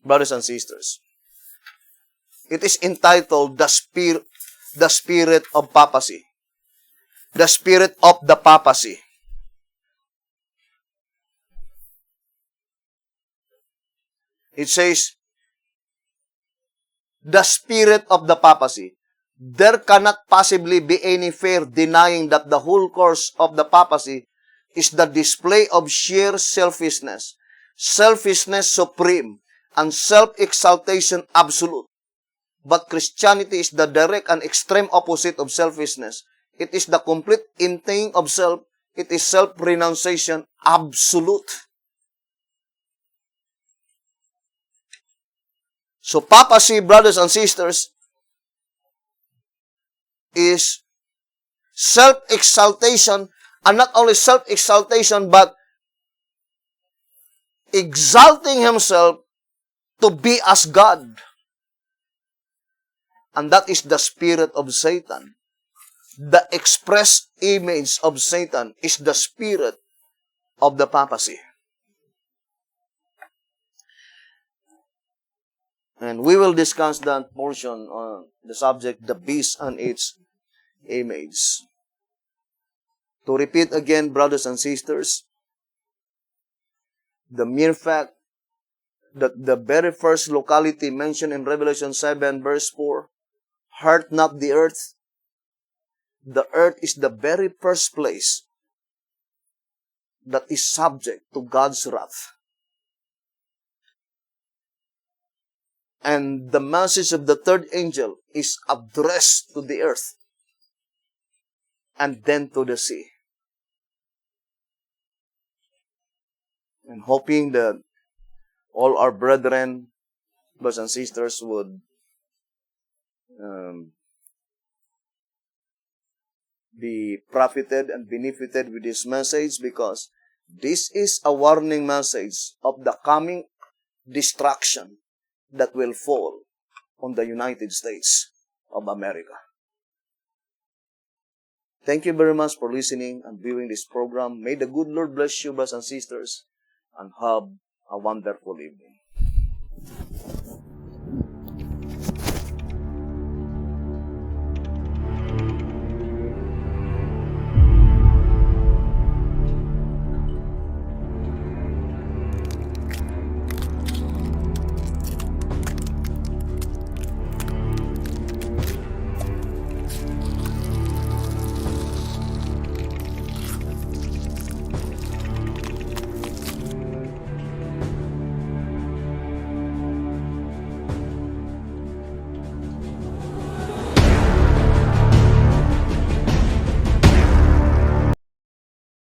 Brothers and sisters, it is entitled the Spirit of Papacy. The Spirit of the Papacy. It says, the Spirit of the Papacy. There cannot possibly be any fair denying that the whole course of the papacy is the display of sheer selfishness supreme, and self-exaltation absolute. But Christianity is the direct and extreme opposite of selfishness. It is the complete emptying of self. It is self-renunciation absolute. So papacy, brothers and sisters, is self-exaltation, and not only self-exaltation, but exalting himself to be as God. And that is the spirit of Satan. The express image of Satan is the spirit of the papacy. And we will discuss that portion on the subject, the beast and its image. To repeat again, brothers and sisters, the mere fact that the very first locality mentioned in Revelation 7 verse 4, hurt not the earth. The earth is the very first place that is subject to God's wrath. And the message of the third angel is addressed to the earth and then to the sea. And hoping that all our brethren, brothers and sisters would be profited and benefited with this message, because this is a warning message of the coming destruction that will fall on the United States of America. Thank you very much for listening and viewing this program. May the good Lord bless you, brothers and sisters, and have a wonderful evening.